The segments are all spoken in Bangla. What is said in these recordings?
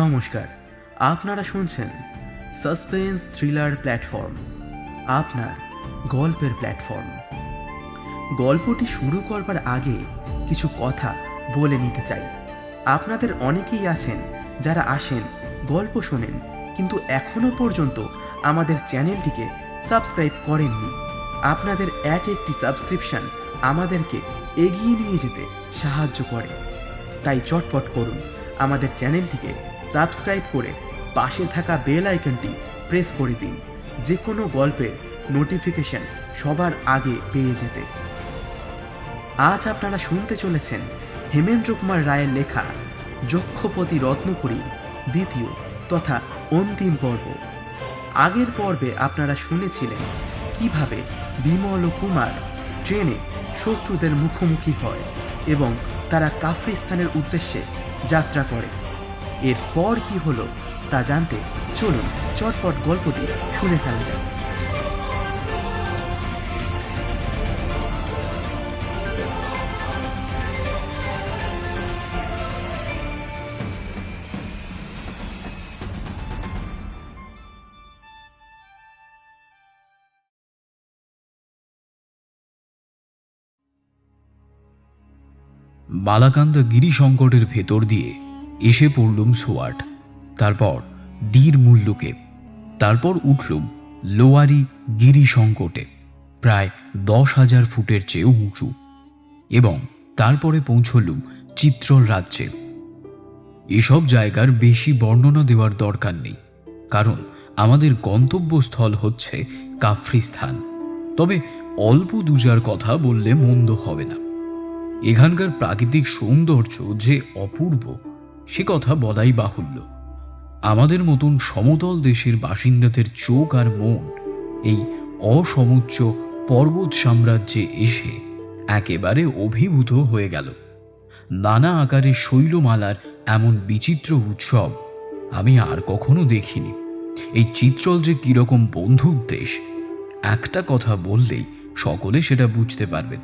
নমস্কার, আপনারা শুনছেন সাসপেন্স থ্রিলার প্ল্যাটফর্ম, আপনার গল্পের প্ল্যাটফর্ম। গল্পটি শুরু করবার আগে কিছু কথা বলে নিতে চাই। আপনাদের অনেকেই আছেন যারা আসেন, গল্প শোনেন, কিন্তু এখনো পর্যন্ত আমাদের চ্যানেলটিকে সাবস্ক্রাইব করেননি। আপনাদের এক একটি সাবস্ক্রিপশন আমাদেরকে এগিয়ে নিয়ে যেতে সাহায্য করে। তাই চটপট করুন, আমাদের চ্যানেলটিকে সাবস্ক্রাইব করে পাশে থাকা বেল আইকনটি প্রেস করে দিন, যে কোনো গল্পের নোটিফিকেশন সবার আগে পেয়ে যেতে। আজ আপনারা শুনতে চলেছেন হেমেন্দ্র কুমার রায়ের লেখা যক্ষপতি রত্নপুরীর দ্বিতীয় তথা অন্তিম পর্ব। আগের পর্বে আপনারা শুনেছিলেন কিভাবে বিমল ও কুমার ট্রেনে শত্রুদের মুখোমুখি হয় এবং তারা কাফরিস্তানের উদ্দেশ্যে যাত্রা করে। এরপর কি হলো তা জানতে চলুন চটপট গল্পটি শুনে ফেলা যায়। বালাকান্দা গিরি সংকটের ভেতর দিয়ে এসে পড়লুম সোয়াট, তারপর ডীর মুল্লুকে, তারপর উঠলুম লোয়ারি গিরি সংকটে, প্রায় 10,000 ফুটের চেয়েও উঁচু, এবং তারপরে পৌঁছলুম চিত্রল রাজ্যে। এসব জায়গার বেশি বর্ণনা দেওয়ার দরকার নেই, কারণ আমাদের গন্তব্যস্থল হচ্ছে কাফরিস্তান। তবে অল্প দুজার কথা বললে মন্দ হবে না। এখানকার প্রাকৃতিক সৌন্দর্য যে অপূর্ব সে কথা বলাই বাহুল্য। আমাদের মতন সমতল দেশের বাসিন্দাদের চোখ আর মন এই অসমুচ্চ পর্বত সাম্রাজ্যে এসে একেবারে অভিভূত হয়ে গেল। নানা আকারের শৈলমালার এমন বিচিত্র উৎসব আমি আর কখনো দেখিনি। এই চিত্রল যে কিরকম বন্ধুক দেশ, একটা কথা বললেই সকলে সেটা বুঝতে পারবেন।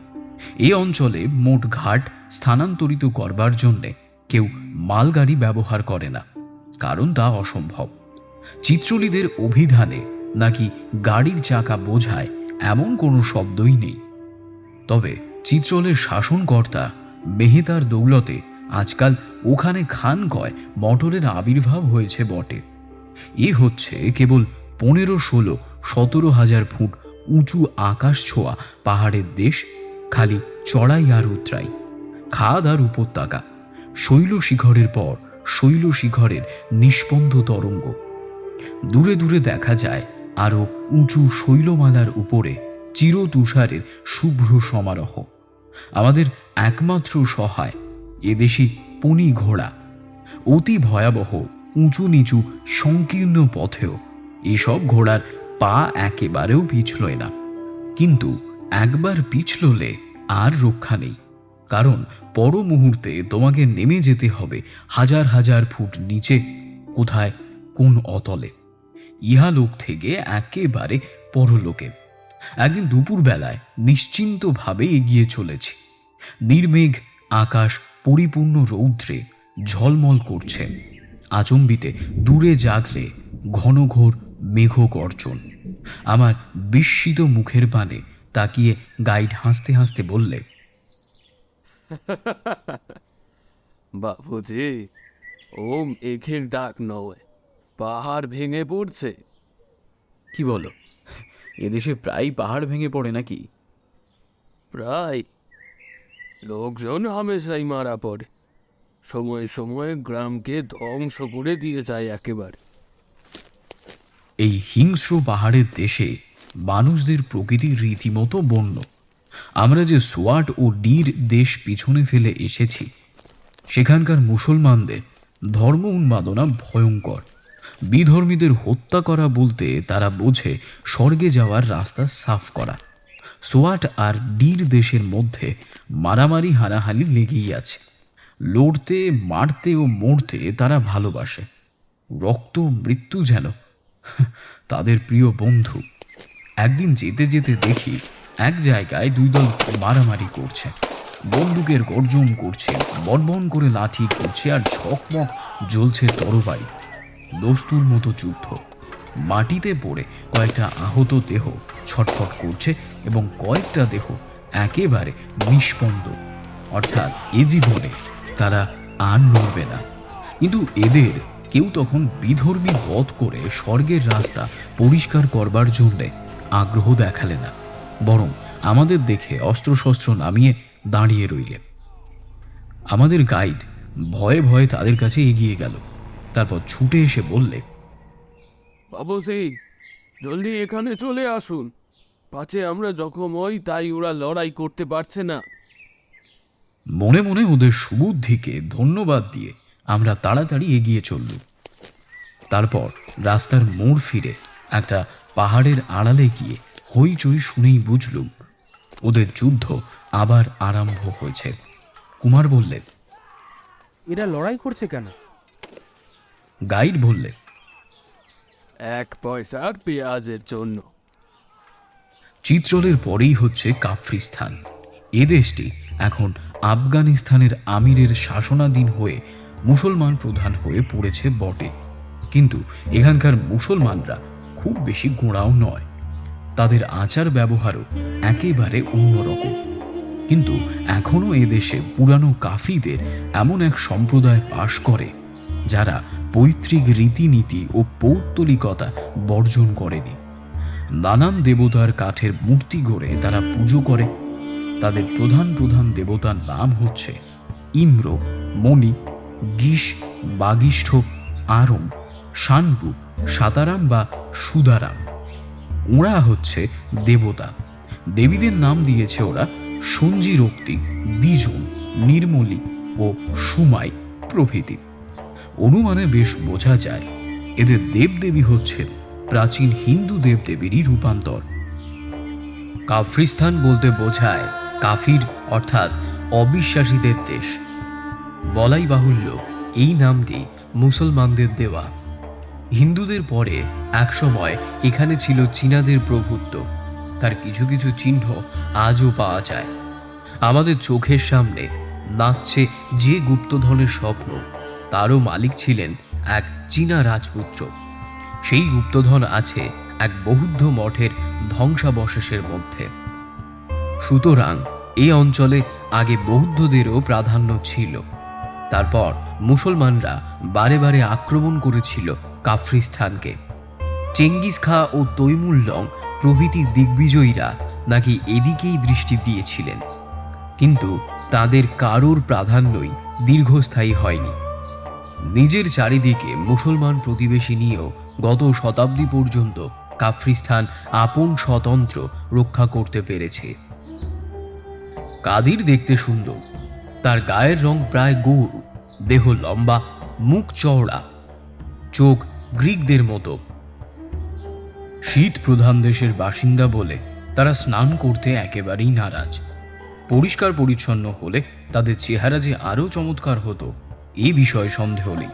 এই অঞ্চলে মোট ঘাট স্থানান্তরিত করবার জন্যে কেউ মালগাড়ি ব্যবহার করে না, কারণ তা অসম্ভব। চিত্রলীদের অভিধানে নাকি গাড়ির চাকা বোঝায় এমন কোনো শব্দই নেই। তবে চিত্রলের শাসনকর্তা মেহেতার দৌলতে আজকাল ওখানে খানকয় মোটরের আবির্ভাব হয়েছে বটে। এ হচ্ছে কেবল 15, 16, 17,000 ফুট উঁচু আকাশ ছোঁয়া পাহাড়ের দেশ, খালি চড়াই আর উতরাই, খাদ আর উপত্যকা, শৈল শিখরের পর শৈল শিখরের নিষ্পন্দ তরঙ্গ। দূরে দূরে দেখা যায় আরো উঁচু শৈলমালার উপরে চিরতুষারের শুভ্র সমারোহ। আমাদের একমাত্র সহায় এদেশি পনি ঘোড়া। অতি ভয়াবহ উঁচু নিচু সংকীর্ণ পথেও এসব ঘোড়ার পা একেবারেও পিছলয় না, কিন্তু একবার পিছললে আর রক্ষা নেই, কারণ পর মুহূর্তে তোমাকে নেমে যেতে হবে হাজার হাজার ফুট নিচে, কোথায় কোন অতলে, ইহালোক থেকে একেবারে পরলোকে। একদিন দুপুরবেলায় নিশ্চিন্তভাবে এগিয়ে চলেছি। নির্মেঘ আকাশ পরিপূর্ণ রৌদ্রে ঝলমল করছে। আচম্বিতে দূরে জাগলে ঘনঘোর মেঘ গর্জন। আমার বিস্মিত মুখের পানে তাকিয়ে গাইড হাসতে হাসতে বললে, বাবুজি, ও মেঘের ডাক নয়, পাহাড় ভেঙে পড়ছে। কি বলো, এদেশে প্রায় পাহাড় ভেঙে পড়ে নাকি? প্রায়। লোকজন হামেশাই মারা পড়ে, সময়ে সময়ে গ্রামকে ধ্বংস করে দিয়ে যায় একেবারে। এই হিংস্র পাহাড়ের দেশে মানুষদের প্রকৃতি রীতিমতো বন্য। আমরা যে সোয়াট ও ডীর দেশ পিছনে ফেলে এসেছি, সেখানকার মুসলমানদের ধর্ম উন্মাদনা ভয়ঙ্কর। বিধর্মীদের হত্যা করা বলতে তারা বোঝে স্বর্গে যাওয়ার রাস্তা সাফ করা। সোয়াট আর ডীর দেশের মধ্যে মারামারি হানাহানি লেগেই আছে। লড়তে মারতে ও মরতে তারা ভালোবাসে। রক্ত মৃত্যু যেন তাদের প্রিয় বন্ধু। একদিন যেতে যেতে দেখি এক জায়গায় দুই দল মারামারি করছে। বন্দুকের গর্জন করছে, বনবন করে লাঠি করছে, আর ঝকমক জ্বলছে তরবারি। দস্তুর মতো যুদ্ধ। মাটিতে পড়ে কয়েকটা আহত দেহ ছটফট করছে এবং কয়েকটা দেহ একেবারে নিষ্পন্দ, অর্থাৎ এ জীবনে তারা আর নড়বে না। কিন্তু এদের কেউ তখন বিধর্মী বধ করে স্বর্গের রাস্তা পরিষ্কার করবার জন্যে আগ্রহ দেখালে না, বরং আমাদের দেখে অস্ত্রশস্ত্র নামিয়ে দাঁড়িয়ে রইলে। আমাদের গাইড ভয়ে ভয়ে তাদের কাছে এগিয়ে গেল, তারপর ছুটে এসে বললে, বাবুজি, জলদি এখানে চলে আসুন, পাছে আমরা জখম হই, তাই ওরা লড়াই করতে পারছে না। মনে মনে ওদের সুবুদ্ধিকে ধন্যবাদ দিয়ে আমরা তাড়াতাড়ি এগিয়ে চললুম। তারপর রাস্তার মোড় ফিরে একটা পাহাড়ের আড়ালে গিয়ে হইচই শুনেই বুঝলুম ওদের যুদ্ধ আবার আরম্ভ হয়েছে। কুমার বললে, এরা লড়াই করছে কেন? গাইড বললে, 1 পয়সার পেঁয়াজের জন্য। চিত্রলের পরেই হচ্ছে কাফরিস্তান। এ দেশটি এখন আফগানিস্তানের আমিরের শাসনাধীন হয়ে মুসলমান প্রধান হয়ে পড়েছে বটে, কিন্তু এখানকার মুসলমানরা খুব বেশি গোঁড়াও নয়। তাদের আচার ব্যবহারও একেবারে অন্যরকম। কিন্তু এখনো এদেশে পুরানো কাফিদের এমন এক সম্প্রদায় বাস করে যারা পৈতৃক রীতিনীতি ও পৌত্তলিকতা বর্জন করেনি। নানান দেবতার কাঠের মূর্তি গড়ে তারা পুজো করে। তাদের প্রধান প্রধান দেবতার নাম হচ্ছে ইন্দ্র, মণি, গীশ, বাগিষ্ঠ, আরম, শানরূপ, সাতারাম বা সুদারাম। ওরা হচ্ছে দেবতা। দেবীদের নাম দিয়েছে ওরা সঞ্জিরক্তি, দ্বিজন, নির্মলী ও সুমাই প্রভৃতি। অনুমানে বেশ বোঝা যায় এদের দেবদেবী হচ্ছে প্রাচীন হিন্দু দেবদেবীরই রূপান্তর। কাফরিস্তান বলতে বোঝায় কাফির অর্থাৎ অবিশ্বাসীদের দেশ। বলাই বাহুল্য এই নামটি মুসলমানদের দেওয়া। হিন্দুদের পরে একসময় এখানে ছিল চীনাদের প্রভুত্ব। তার কিছু কিছু চিহ্ন আজও পাওয়া যায়। আমাদের চোখের সামনে নাচছে যে গুপ্তধনের স্বপ্ন, তারও মালিক ছিলেন এক চীনা রাজপুত্র। সেই গুপ্তধন আছে এক বৌদ্ধ মঠের ধ্বংসাবশেষের মধ্যে। সুতরাং এই অঞ্চলে আগে বৌদ্ধদেরও প্রাধান্য ছিল। তারপর মুসলমানরা বারে বারে আক্রমণ করেছিল কাফরিস্তানকে। চেঙ্গিস খাঁ ও তৈমুর লং প্রভৃতি দিগ্বিজয়ীরা নাকি এদিকেই দৃষ্টি দিয়েছিলেন, কিন্তু তাদের কারোর প্রাধান্যই দীর্ঘস্থায়ী হয়নি। নিজের চারিদিকে মুসলমান প্রতিবেশী নিয়েও গত শতাব্দী পর্যন্ত কাফরিস্তান আপন স্বতন্ত্র রক্ষা করতে পেরেছে। কাদির দেখতে সুন্দর, তার গায়ের রং প্রায় গৌর, দেহ লম্বা, মুখ চওড়া, চোখ গ্রিকদের মতো। শীত প্রধান দেশের বাসিন্দা বলে তারা স্নান করতে একেবারেই নারাজ। পরিষ্কার পরিচ্ছন্ন হলে তাদের চেহারা যে আরও চমৎকার হতো এই বিষয়ে সন্দেহ নেই।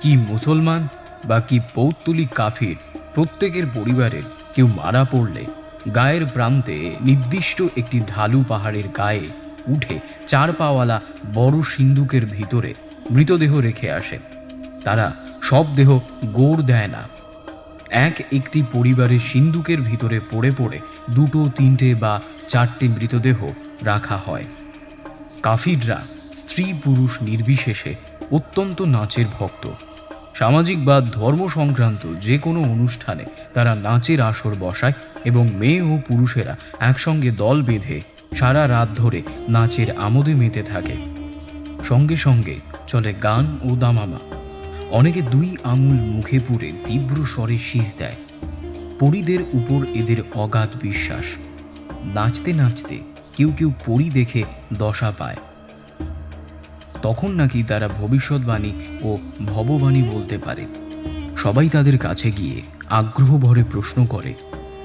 কি মুসলমান বা কি পৌত্তলিক কাফির, প্রত্যেকের পরিবারের কেউ মারা পড়লে গায়ের প্রান্তে নির্দিষ্ট একটি ঢালু পাহাড়ের গায়ে উঠে 4 পাওয়ালা বড় সিন্দুকের ভিতরে মৃতদেহ রেখে আসে। তারা সব দেহ গোড় দেয় না। একটি পরিবারের সিন্দুকের ভিতরে পড়ে পড়ে 2, 3 বা 4টে মৃতদেহ রাখা হয়। কাফিররা স্ত্রী পুরুষ নির্বিশেষে অত্যন্ত নাচের ভক্ত। সামাজিক বা ধর্ম সংক্রান্ত যে কোনো অনুষ্ঠানে তারা নাচের আসর বসায় এবং মেয়ে ও পুরুষেরা একসঙ্গে দল বেঁধে সারা রাত ধরে নাচের আমোদে মেতে থাকে। সঙ্গে সঙ্গে চলে গান ও দামামা। অনেকে 2 আঙুল মুখে পুরে তীব্র স্বরে শীষ দেয়। পরীদের উপর এদের অগাধ বিশ্বাস। নাচতে নাচতে কেউ কেউ পরী দেখে দশা পায়। তখন নাকি তারা ভবিষ্যৎবাণী ও ভববাণী বলতে পারে। সবাই তাদের কাছে গিয়ে আগ্রহ ভরে প্রশ্ন করে,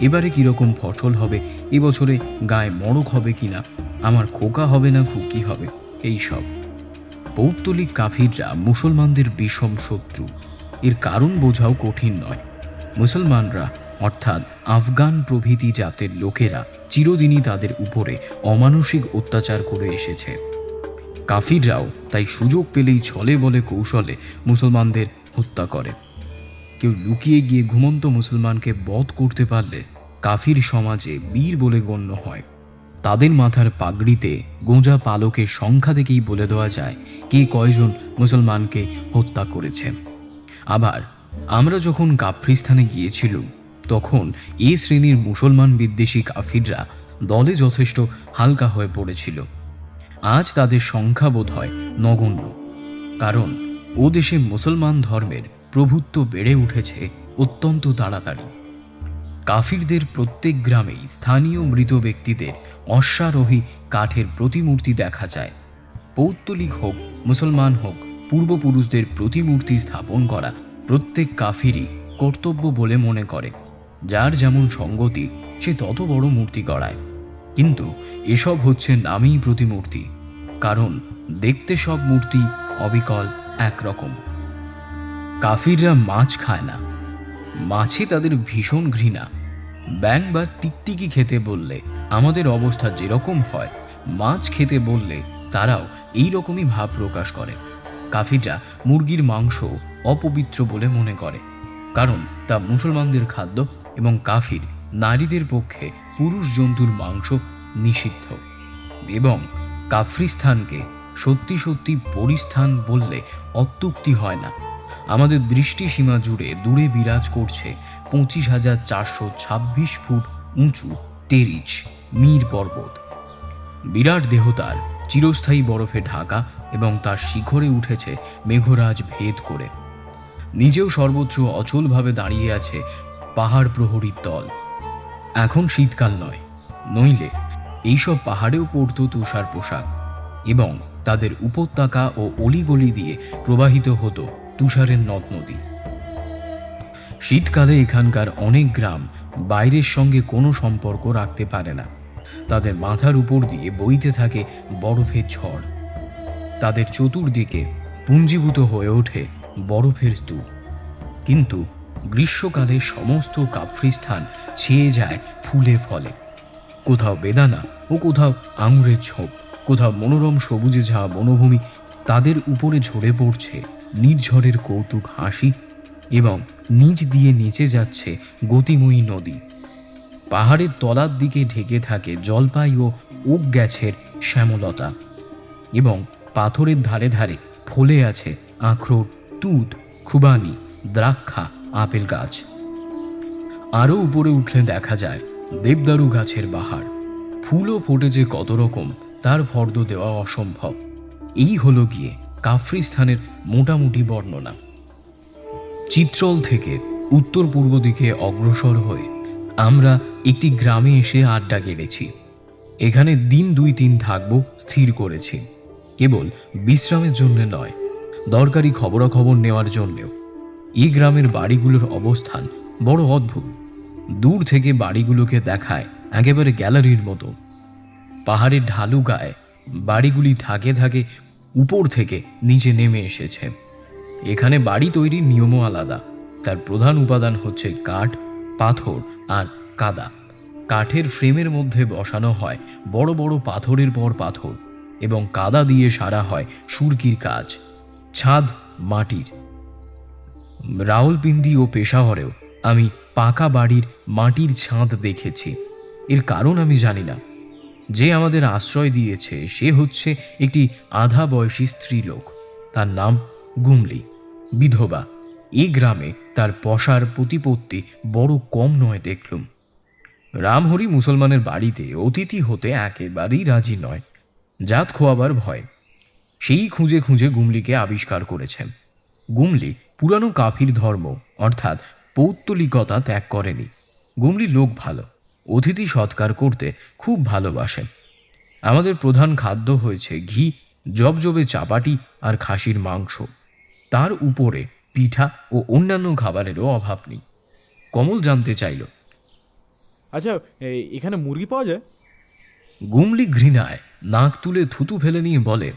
এবারে কীরকম ফসল হবে, এবছরে গায়ে মড়ক হবে কিনা, আমার খোকা হবে না খুকি হবে, এই সব। পৌত্তলিক কাফিররা মুসলমানদের বিষম শত্রু। এর কারণ বোঝাও কঠিন নয়। মুসলমানরা অর্থাৎ আফগান প্রভৃতি জাতের লোকেরা চিরদিনই তাদের উপরে অমানসিক অত্যাচার করে এসেছে। কাফিররাও তাই সুযোগ পেলেই ছলে বলে কৌশলে মুসলমানদের হত্যা করে। কেউ লুকিয়ে গিয়ে ঘুমন্ত মুসলমানকে বধ করতে পারলে কাফির সমাজে বীর বলে গণ্য হয়। তাদের মাথার পাগড়িতে গোঁজা পালকের সংখ্যা থেকেই বলে দেওয়া যায় কে কয়জন মুসলমানকে হত্যা করেছে। আবার আমরা যখন কাফরিস্তানে গিয়েছিলাম তখন এ শ্রেণীর মুসলমান বিদ্বেষী কাফিররা দলে যথেষ্ট হালকা হয়ে পড়েছিল। আজ তাদের সংখ্যা বোধ হয় নগণ্য, কারণ ও দেশে মুসলমান ধর্মের প্রভুত্ব বেড়ে উঠেছে অত্যন্ত তাড়াতাড়ি। কাফিরদের প্রত্যেক গ্রামেই স্থানীয় মৃত ব্যক্তিদের অশ্বারোহী কাঠের প্রতিমূর্তি দেখা যায়। পৌত্তলিক হোক মুসলমান হোক, পূর্বপুরুষদের প্রতিমূর্তি স্থাপন করা প্রত্যেক কাফিরই কর্তব্য বলে মনে করে। যার যেমন সঙ্গতি সে তত বড় মূর্তি গড়ায়, কিন্তু এসব হচ্ছে নামেই প্রতিমূর্তি, কারণ দেখতে সব মূর্তি অবিকল একরকম। কাফিররা মাছ খায় না, মাছে তাদের ভীষণ ঘৃণা। ব্যাঙ বা টিকটিকি খেতে বললে আমাদের অবস্থা যেরকম হয়, মাছ খেতে বললে তারাও এই রকমই ভাব প্রকাশ করে। কাফিররা মুরগির মাংস অপবিত্র বলে মনে করে, কারণ তা মুসলমানদের খাদ্য এবং কাফির নারীদের পক্ষে পুরুষ জন্তুর মাংস নিষিদ্ধ। এবং কাফরিস্তানকে সত্যি সত্যি পরিস্থান বললে অত্যুক্তি হয় না। আমাদের দৃষ্টিসীমা জুড়ে দূরে বিরাজ করছে 25,426 ফুট উঁচু টেরিচ মীর পর্বত। বিরাট দেহ তার চিরস্থায়ী বরফে ঢাকা এবং তার শিখরে উঠেছে মেঘরাজ ভেদ করে। নিজেও সর্বত্র অচলভাবে দাঁড়িয়ে আছে পাহাড় প্রহরীর দল। এখন শীতকাল নয়, নইলে এইসব পাহাড়েও পড়ত তুষার পোশাক, এবং তাদের উপত্যকা ও অলিগলি দিয়ে প্রবাহিত হতো তুষারের নদ নদী। শীতকালে এখানকার অনেক গ্রাম বাইরের সঙ্গে কোনো সম্পর্ক রাখতে পারে না। তাদের মাথার উপর দিয়ে বইতে থাকে বরফের ঝড়। তাদের চতুর্দিকে পুঞ্জীভূত হয়ে ওঠে বরফের স্তূপ। কিন্তু গ্রীষ্মকালে সমস্ত কাফরিস্তান ছেয়ে যায় ফুলে ফলে। কোথাও বেদানা ও কোথাও আঙুরের ছোপ, কোথাও মনোরম সবুজে ঝাঁ বনভূমি। তাদের উপরে ঝরে পড়ছে নির্ঝরের কৌতুক হাসি, এবং নিচ দিয়ে নেচে যাচ্ছে গতিময়ী নদী। পাহাড়ের তলার দিকে ঢেকে থাকে জলপাই ও ওক গাছের শ্যামলতা, এবং পাথরের ধারে ধারে ফলে আছে আখরোট, তুঁত, খুবানি, দ্রাক্ষা, আপেল গাছ। আরও উপরে উঠলে দেখা যায় দেবদারু গাছের বাহার। ফুলও ফোটে যে কত রকম তার ফর্দ দেওয়া অসম্ভব। এই হলো গিয়ে কাফরিস্তানের মোটামুটি বর্ণনা। চিত্রল থেকে উত্তর পূর্ব দিকে অগ্রসর হয়ে আমরা একটি গ্রামে এসে আড্ডা গেড়েছি। এখানে দিন 2-3 থাকবো স্থির করেছি, কেবল বিশ্রামের জন্য নয়, দরকারি খবরাখবর নেওয়ার জন্যেও। এই গ্রামের বাড়িগুলোর অবস্থান বড় অদ্ভুত। দূর থেকে বাড়িগুলোকে দেখায় একেবারে গ্যালারির মতো। পাহাড়ের ঢালু গায়ে বাড়িগুলি থাকে থাকে উপর থেকে নিচে নেমে এসেছে। এখানে বাড়ি তৈরির নিয়মও আলাদা। তার প্রধান উপাদান হচ্ছে কাঠ, পাথর আর কাদা। কাঠের ফ্রেমের মধ্যে বসানো হয় বড় বড় পাথরের পর পাথর, এবং কাদা দিয়ে সারা হয় সুরকির কাজ। ছাদ মাটির। রাওলপিন্ডি ও পেশাওয়ারেও আমি পাকা বাড়ির মাটির ছাদ দেখেছি। এর কারণ আমি জানি না। যে আমাদের আশ্রয় দিয়েছে সে হচ্ছে একটি আধা বয়সী স্ত্রীলোক। তার নাম গুমলি, বিধবা। এই গ্রামে তার পশার প্রতিপত্তি বড় কম নয় দেখলুম। রামহরি মুসলমানের বাড়িতে অতিথি হতে একেবারেই রাজি নয়, জাত খোয়াবার ভয়। সেই খুঁজে খুঁজে গুমলিকে আবিষ্কার করেছেন। গুমলি পুরানো কাফির ধর্ম অর্থাৎ পৌত্তলিকতা ত্যাগ করেনি। গুমলি লোক ভালো, অতিথি সৎকার করতে খুব ভালোবাসেন। আমাদের প্রধান খাদ্য হয়েছে ঘি, জবজবে চাপাটি আর খাসির মাংস। তার উপরে পিঠা ও অন্যান্য খাবারেরও অভাব নেই। কমল জানতে চাইল, আচ্ছা, এখানে মুরগি পাওয়া যায়? গুমলি ঘৃণায় নাক তুলে থুতু ফেলে নিয়ে বলে,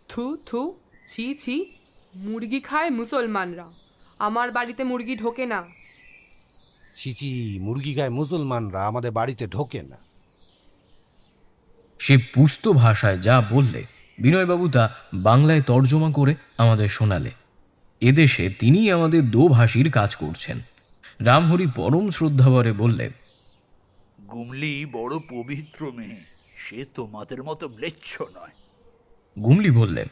থু থু, ছি ছি, মুরগি খায় মুসলমানরা, আমার বাড়িতে মুরগি ঢোকে না। ছিচি, মুরগি গায়ে মুসলমানরা আমাদের বাড়িতে ঢোকে না। সে পুস্ত ভাষায় যা বললে বিনয়বাবু তা বাংলায় তর্জমা করে আমাদের শোনালে। এদেশে তিনি আমাদের দোভাষীর কাজ করছেন। রামহরি পরম শ্রদ্ধাভরে বললে, গুমলি বড় পবিত্র মেয়ে, সে তোমাদের মতো ম্লেচ্ছ নয়। গুমলি বললে,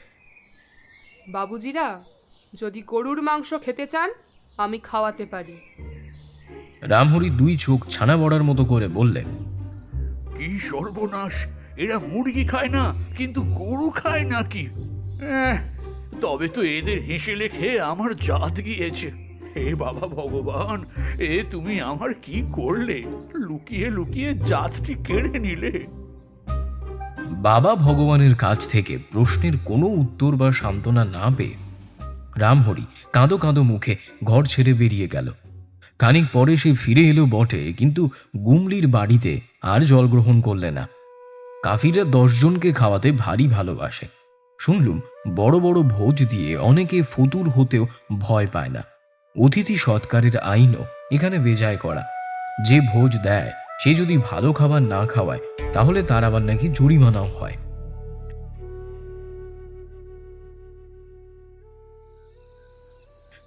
বাবুজিরা, যদি গরুর মাংস খেতে চান আমি খাওয়াতে পারি। রামহরি দুই চোখ ছানা বড়ার মতো করে বললে, কি সর্বনাশ! এরা মুরগি খায় না, কিন্তু গরু খায় নাকি? তবে তো এদের হেসে লেখে আমার জাত গিয়েছে। হে বাবা ভগবান, এ তুমি আমার কি করলে? লুকিয়ে লুকিয়ে জাতটি কেড়ে নিলে। বাবা ভগবানের কাছ থেকে প্রশ্নের কোনো উত্তর বা সান্ত্বনা না পেয়ে রামহরি কাঁদো কাঁদো মুখে ঘর ছেড়ে বেরিয়ে গেল। খানিক পরে সে ফিরে এলো বটে, কিন্তু গুমলির বাড়িতে আর জল গ্রহণ করলে না। কাফিররা 10 জনকে খাওয়াতে ভারী ভালোবাসে। শুনলুম বড় বড় ভোজ দিয়ে অনেকে ফতুর হতেও ভয় পায় না। অতিথি সৎকারের আইনও এখানে বেজায় করা। যে ভোজ দেয় সে যদি ভালো খাবার না খাওয়ায় তাহলে তার আবার নাকি জরিমানাও হয়।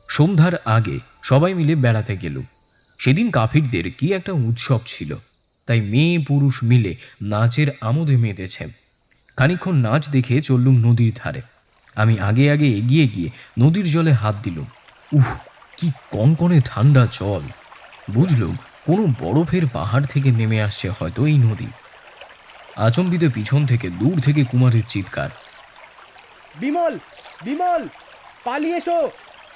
সন্ধ্যার আগে সবাই মিলে বেড়াতে গেলুম। সেদিন কাফিরদের কি একটা উৎসব ছিল, তাই মেয়ে পুরুষ মিলে নাচের আমোদে মেতেছে। খানিকক্ষণ নাচ দেখে চললুম নদীর ধারে। আমি আগে আগে এগিয়ে গিয়ে নদীর জলে হাত দিলুম। উহ, কি কনকনে ঠান্ডা জল! বুঝলুম কোনো বরফের পাহাড় থেকে নেমে আসছে হয়তো এই নদী। আচম্বিতে পিছন থেকে দূর থেকে কুমারের চিৎকার, বিমল, বিমল, পালিয়ে এসো,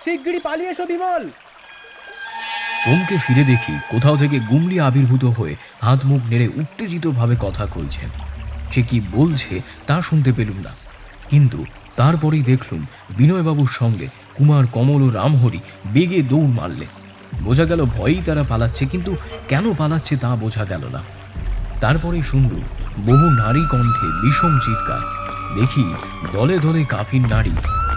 শিগগিরই পালিয়ে এসো বিমল! চমকে ফিরে দেখি কোথাও থেকে গুমলি আবির্ভূত হয়ে হাত মুখ নেড়ে উত্তেজিতভাবে কথা কইছেন। সে কি বলছে তা শুনতে পেলুম না, কিন্তু তারপরেই দেখলুম বিনয়বাবুর সঙ্গে কুমার, কমল ও রামহরি বেগে দৌড় মারলে। বোঝা গেল ভয়েই তারা পালাচ্ছে, কিন্তু কেন পালাচ্ছে তা বোঝা গেল না। তারপরেই শুনলুম বহু নারী কণ্ঠে বিষম চিৎকার। দেখি দলে দলে কাফির নারী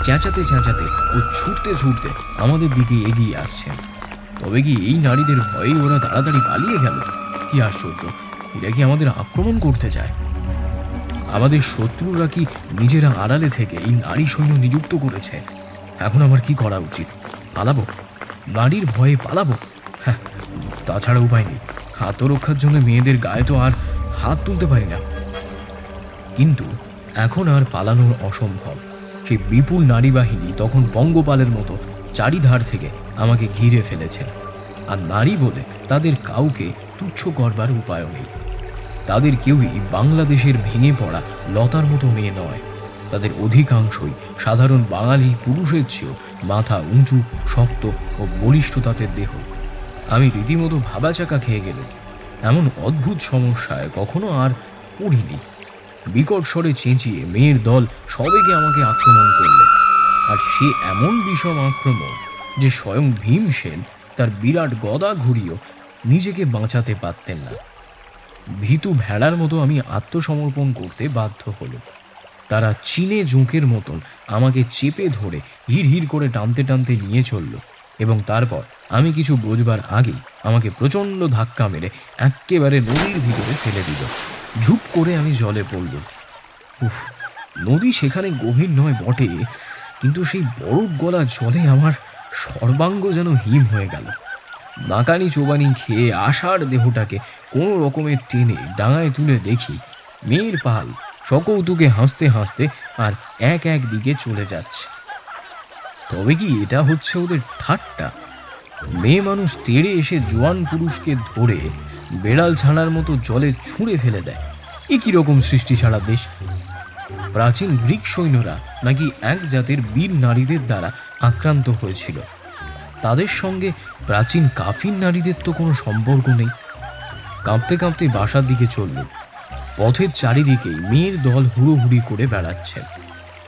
চেঁচাতে চেঁচাতে ও ছুটতে ছুটতে আমাদের দিকে এগিয়ে আসছেন। তবে কি এই নারীদের ভয়ে ওরা তাড়াতাড়ি পালিয়ে গেল? কি আশ্চর্য! এরা কি আমাদের আক্রমণ করতে চায়? আমাদের শত্রুরা কি নিজেরা আড়ালে থেকে এই নারী সৈন্য নিযুক্ত করেছে? এখন আমার কি করা উচিত? পালাবো? নারীর ভয়ে পালাবো? হ্যাঁ, তাছাড়া উপায় নেই। আত্মরক্ষার জন্য মেয়েদের গায়ে তো আর হাত তুলতে পারি না। কিন্তু এখন আর পালানোর অসম্ভব। সেই বিপুল নারী বাহিনী তখন পঙ্গপালের মতো চারিধার থেকে আমাকে ঘিরে ফেলেছে। আর নারী বলে তাদের কাউকে তুচ্ছ করবার উপায় নেই। তাদের কেউই বাংলাদেশের ভেঙে পড়া লতার মতো মেয়ে নয়। তাদের অধিকাংশই সাধারণ বাঙালি পুরুষের চেয়েও মাথা উঁচু, শক্ত ও বলিষ্ঠ তাদের দেহ। আমি রীতিমতো ভাবাচাকা খেয়ে গেলাম। এমন অদ্ভুত সমস্যায় কখনো আর পড়িনি। বিকট স্বরে চেঁচিয়ে মেয়ের দল সবেগে আমাকে আক্রমণ করলে। আর সে এমন বিষম আক্রমণ যে স্বয়ং ভীমসেন তার বিরাট গদা ঘুরিয়েও নিজেকে বাঁচাতে পারতেন না। ভীতু ভেড়ার মতো আমি আত্মসমর্পণ করতে বাধ্য হলো। তারা চীনে জোঁকের মতন আমাকে চেপে ধরে হিড় হিড় করে টানতে টানতে নিয়ে চলল, এবং তারপর আমি কিছু বোঝবার আগেই আমাকে প্রচণ্ড ধাক্কা মেরে একেবারে নদীর ভিতরে ফেলে দিল। ঝুপ করে আমি জলে পড়ল। উফ, নদী সেখানে গভীর নয় বটে, কিন্তু সেই বরফ গলা জলে আমার সর্বাঙ্গ যেন হিম হয়ে গেল। নাকানি চোবানি খেয়ে আশার দেহটাকে কোনো রকমের টেনে ডাঙায় তুলে দেখি মেয়ের পাল সকৌতুকে হাসতে হাসতে আর এক এক দিকে চলে যাচ্ছে। তবে কি এটা হচ্ছে ওদের ঠাট্টা? মেয়ে মানুষ তেড়ে এসে জোয়ান পুরুষকে ধরে বেড়াল ছানার মতো জলে ছুঁড়ে ফেলে দেয়। এ কিরকম সৃষ্টি ছাড়া দেশ! প্রাচীন গ্রিক সৈন্যরা নাকি এক জাতের বীর নারীদের দ্বারা আক্রান্ত হয়েছিল। তাদের সঙ্গে প্রাচীন কাফির নারীদের তো কোনো সম্পর্ক নেই। কাঁপতে কাঁপতে বাসার দিকে চলল। পথের চারিদিকেই মেয়ের দল হুড়োহুড়ি করে বেড়াচ্ছে।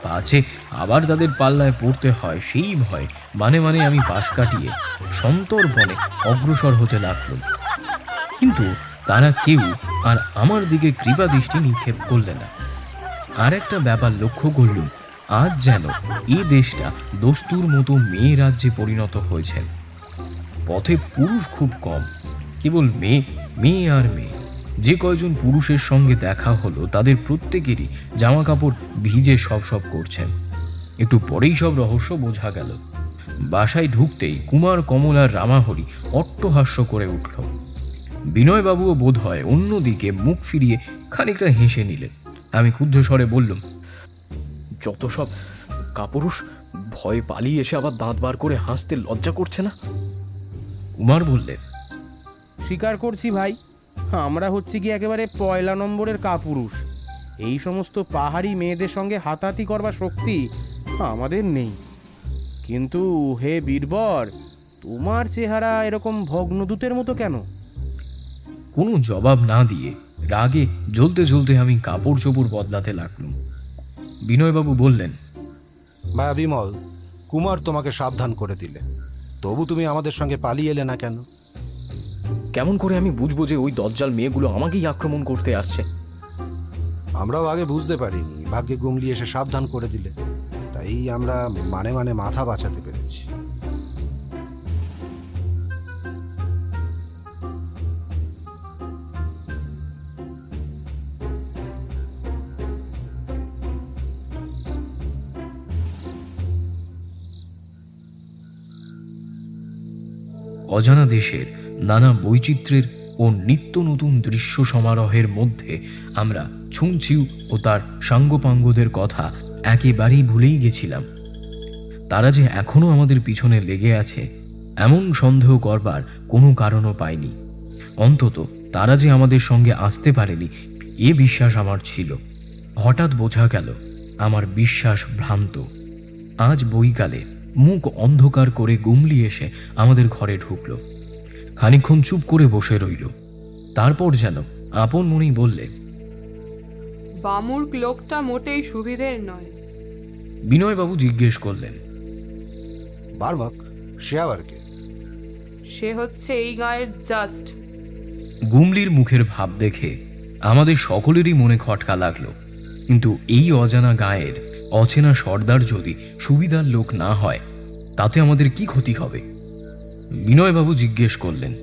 পাছে আবার তাদের পাল্লায় পড়তে হয় সেই ভয় মানে মানে আমি পাশ কাটিয়ে সন্তর্পণে অগ্রসর হতে লাগলাম। কিন্তু তারা কেউ আর আমার দিকে কৃপা দৃষ্টি নিক্ষেপ করলে না। আর একটা ব্যাপার লক্ষ্য করলুম, আজ যেন এই দেশটা দস্তুর মতো মেয়ে রাজ্যে পরিণত হয়েছে। পথে পুরুষ খুব কম, কেবল মেয়ে, মেয়ে আর মেয়ে। যে কয়জন পুরুষের সঙ্গে দেখা হলো তাদের প্রত্যেকেরই জামা কাপড় ভিজে সব সব করছেন। একটু পরেই সব রহস্য বোঝা গেল। বাসায় ঢুকতেই কুমার, কমল আর রামাহরি অট্টহাস্য করে উঠল। বিনয়বাবুও বোধ হয় অন্যদিকে মুখ ফিরিয়ে খানিকটা হেসে নিলেন। আমি ক্ষুব্ধ স্বরে বললাম, যত সব কাপুরুষ, ভয় পালিয়ে এসে আবার দাঁত বার করে হাসতে লজ্জা করছে না? কুমার বললেন, স্বীকার করছি ভাই, আমরা হচ্ছে কি একেবারে পয়লা নম্বরের কাপুরুষ। এই সমস্ত পাহাড়ি মেয়েদের সঙ্গে হাতাহাতি করবার শক্তি আমাদের নেই। কিন্তু হে বীরবর, তোমার চেহারা এরকম ভগ্নদূতের মতো কেন? কোনো জবাব না দিয়ে রাগে জ্বলতে জ্বলতে আমি কাপড় চোপড় বদলাতে লাগলাম। বিনয়বাবু বললেন, ভায়া বিমল, কুমার তোমাকে সাবধান করে দিলে, তবু তুমি আমাদের সঙ্গে পালিয়ে এলে না কেন? কেমন করে আমি বুঝবো যে ওই দজ্জাল মেয়েগুলো আমাকেই আক্রমণ করতে আসছে? আমরাও আগে বুঝতে পারিনি, ভাগ্যে গুমলি এসে সাবধান করে দিলে, তাই আমরা মানে মানে মাথা বাঁচাতে পেরেছি। অজানা দেশের নানা বৈচিত্র্যের ও নিত্য নতুন দৃশ্য সমারোহের মধ্যে আমরা ছুঁচিউ ও তার সাঙ্গপাঙ্গদের কথা একেবারেই ভুলেই গেছিলাম। তারা যে এখনো আমাদের পিছনে লেগে আছে এমন সন্দেহ করবার কোনো কারণও পাইনি। অন্তত তারা যে আমাদের সঙ্গে আসতে পারেনি এ বিশ্বাস আমার ছিল। হঠাৎ বোঝা গেল আমার বিশ্বাস ভ্রান্ত। আজ বৈকালে মুখ অন্ধকার করে গুমলি এসে আমাদের ঘরে ঢুকল। খানিকক্ষণ চুপ করে বসে রইল। তারপর যেন আপন মনেই বললে, বামুর্ক লোকটা মোটেই সুবিধের নয়। বিনয়বাবু জিজ্ঞেস করলেন, বার্মাক, সে আবার কে? সে হচ্ছে এই গাঁয়ের জাস্ট। গুমলির মুখের ভাব দেখে আমাদের সকলেরই মনে খটকা লাগলো। কিন্তু এই অজানা গায়ের অচেনা সর্দার যদি সুবিধার লোক না হয় তাতে আমাদের কি ক্ষতি হবে? বিনয়বাবু জিজ্ঞেস করলেন,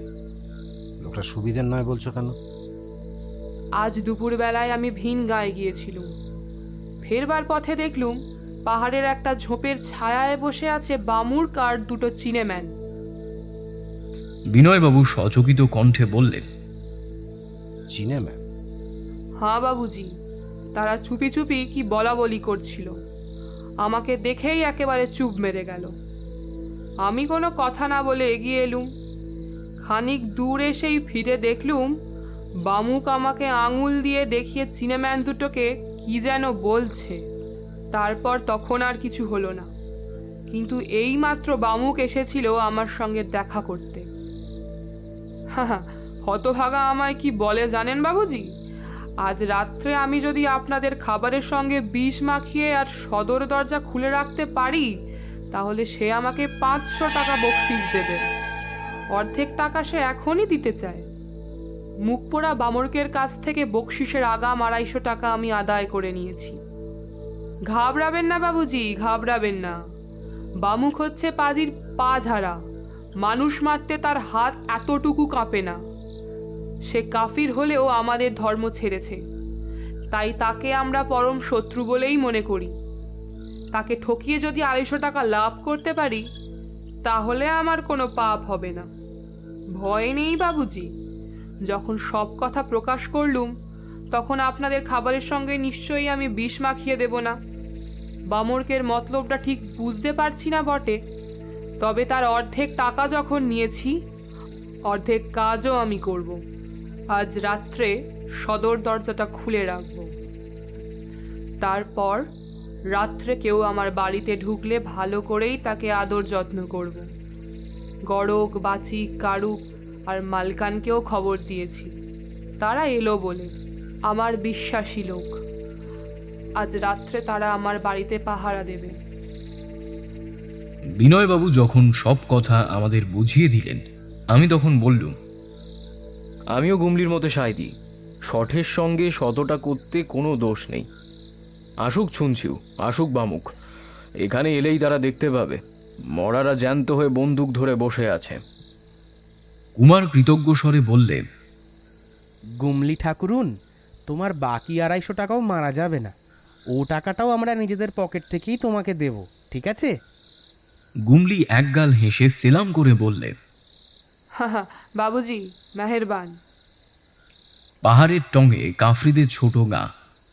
লোকটা সুবিধের নয় বলছো কেন? আজ দুপুরবেলায় আমি ভিন গাঁয়ে গিয়েছিলুম। ফেরবার পথে দেখলুম পাহাড়ের একটা ঝোপের ছায়ায় বসে আছে বামুর্ক আর দুটো চিনেম্যান। বিনয়বাবু সচকিত কণ্ঠে বললেন, চিনেম্যান? হ্যাঁ বাবুজি, তারা চুপি চুপি কি বলা বলি করছিল। আমাকে দেখেই একেবারে চুপ মেরে গেল। আমি কোনো কথা না বলে এগিয়ে এলুম। খানিক দূর এসেই ফিরে দেখলুম বামুক আমাকে আঙুল দিয়ে দেখিয়ে চিনেম্যান দুটোকে কি যেন বলছে। তারপর তখন আর কিছু হলো না। কিন্তু এইমাত্র বামুক এসেছিল আমার সঙ্গে দেখা করতে। হ্যাঁ, হতভাগা আমায় কি বলে জানেন বাবুজি? আজ রাত্রে আমি যদি আপনাদের খাবারের সঙ্গে বিষ মাখিয়ে আর সদর দরজা খুলে রাখতে পারি তাহলে সে আমাকে 500 টাকা বকশিশ দেবে। অর্ধেক টাকা সে এখনই দিতে চায়। মুখপোড়া বামর্কের কাছ থেকে বকশিসের আগাম 250 টাকা আমি আদায় করে নিয়েছি। ঘাবড়াবেন না বাবুজি, ঘাবড়াবেন না। বামুক হচ্ছে পাজির পা ঝাড়া। মানুষ মারতে তার হাত এতটুকু কাঁপে না। সে কাফির হলেও আমাদের ধর্ম ছেড়েছে, তাই তাকে আমরা পরম শত্রু বলেই মনে করি। তাকে ঠকিয়ে যদি 250 টাকা লাভ করতে পারি তাহলে আমার কোনো পাপ হবে না। ভয় নেই বাবুজি। যখন সব কথা প্রকাশ করলুম তখন আপনাদের খাবারের সঙ্গে নিশ্চয়ই আমি বিষ মাখিয়ে দেব না। বামর্কের মতলবটা ঠিক বুঝতে পারছি না বটে, তবে তার অর্ধেক টাকা যখন নিয়েছি অর্ধেক কাজও আমি করব। আজ রাত্রে সদর দরজাটা খুলে রাখব। তারপর রাত্রে কেউ আমার বাড়িতে ঢুকলে ভালো করেই তাকে আদর যত্ন করব। গড়ক, বাচিক, কারুক আর মালকানকেও খবর দিয়েছি। তারা এলো বলে, আমার বিশ্বাসী লোক। আজ রাত্রে তারা আমার বাড়িতে পাহারা দেবে। বিনয়বাবু যখন সব কথা আমাদের বুঝিয়ে দিলেন আমি তখন বললুম, আমিও গুমলির মতো সায় দিই। শঠের সঙ্গে শতটা করতে কোনো দোষ নেই। আসুক ছুঁচিউ, আসুক বামুক, এখানে এলেই তারা দেখতে পাবে মরারা জ্যান্ত হয়ে বন্দুক ধরে বসে আছে। কুমার কৃতজ্ঞ স্বরে বললে, গুমলি ঠাকুরুন, তোমার বাকি 250 টাকাও মারা যাবে না। ও টাকাটাও আমরা নিজেদের পকেট থেকেই তোমাকে দেব, ঠিক আছে? গুমলি একগাল হেসে সেলাম করে বললে, হা বাবুজি মেহেরবান। পাহাড়ের টঙে কাফরিদের ছোট গাঁ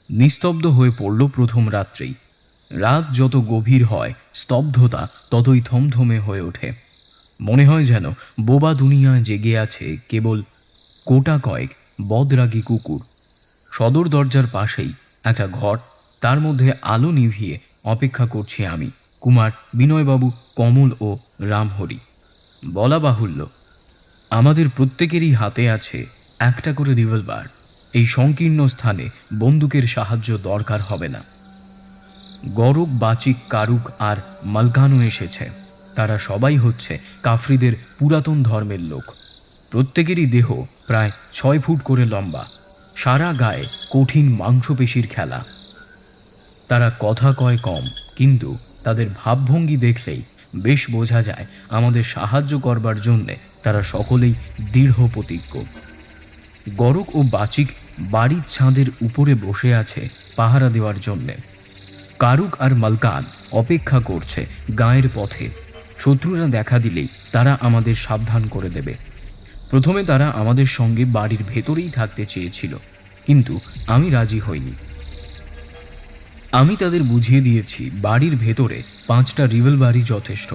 নিস্তব্ধ হয়ে পড়ল প্রথম রাত্রেই। রাত যত গভীর হয় স্তব্ধতা ততই থমথমে হয়ে ওঠে। মনে হয় যেন বোবা দুনিয়ায় জেগে আছে কেবল কোটা কয়েক বদরাগী কুকুর। সদর দরজার পাশেই একটা ঘর, তার মধ্যে আলো নিভিয়ে অপেক্ষা করছি আমি, কুমার, বিনয়বাবু, কমল ও রামহরি। বলা বাহুল্য, আমাদের প্রত্যেকেরই হাতে আছে একটা করে রিভলভার। এই সংকীর্ণ স্থানে বন্দুকের সাহায্য দরকার হবে না। গরক, বাচিক, কারুক আর মালকানও এসেছে। তারা সবাই হচ্ছে কাফরিদের পুরাতন ধর্মের লোক। প্রত্যেকেরই দেহ প্রায় 6 ফুট করে লম্বা, সারা গায়ে কঠিন মাংসপেশির খেলা। তারা কথা কয় কম, কিন্তু তাদের ভাবভঙ্গি দেখলেই বেশ বোঝা যায় আমাদের সাহায্য করবার জন্যে তারা সকলেই দৃঢ় প্রতিজ্ঞ। গরক ও বাচিক বাড়ির ছাদের উপরে বসে আছে পাহারা দেওয়ার জন্যে। কারুক আর মালকান অপেক্ষা করছে গাঁয়ের পথে। শত্রুরা দেখা দিলেই তারা আমাদের সাবধান করে দেবে। প্রথমে তারা আমাদের সঙ্গে বাড়ির ভেতরেই থাকতে চেয়েছিল, কিন্তু আমি রাজি হইনি। আমি তাদের বুঝিয়ে দিয়েছি বাড়ির ভেতরে 5টা রিভলভারই যথেষ্ট।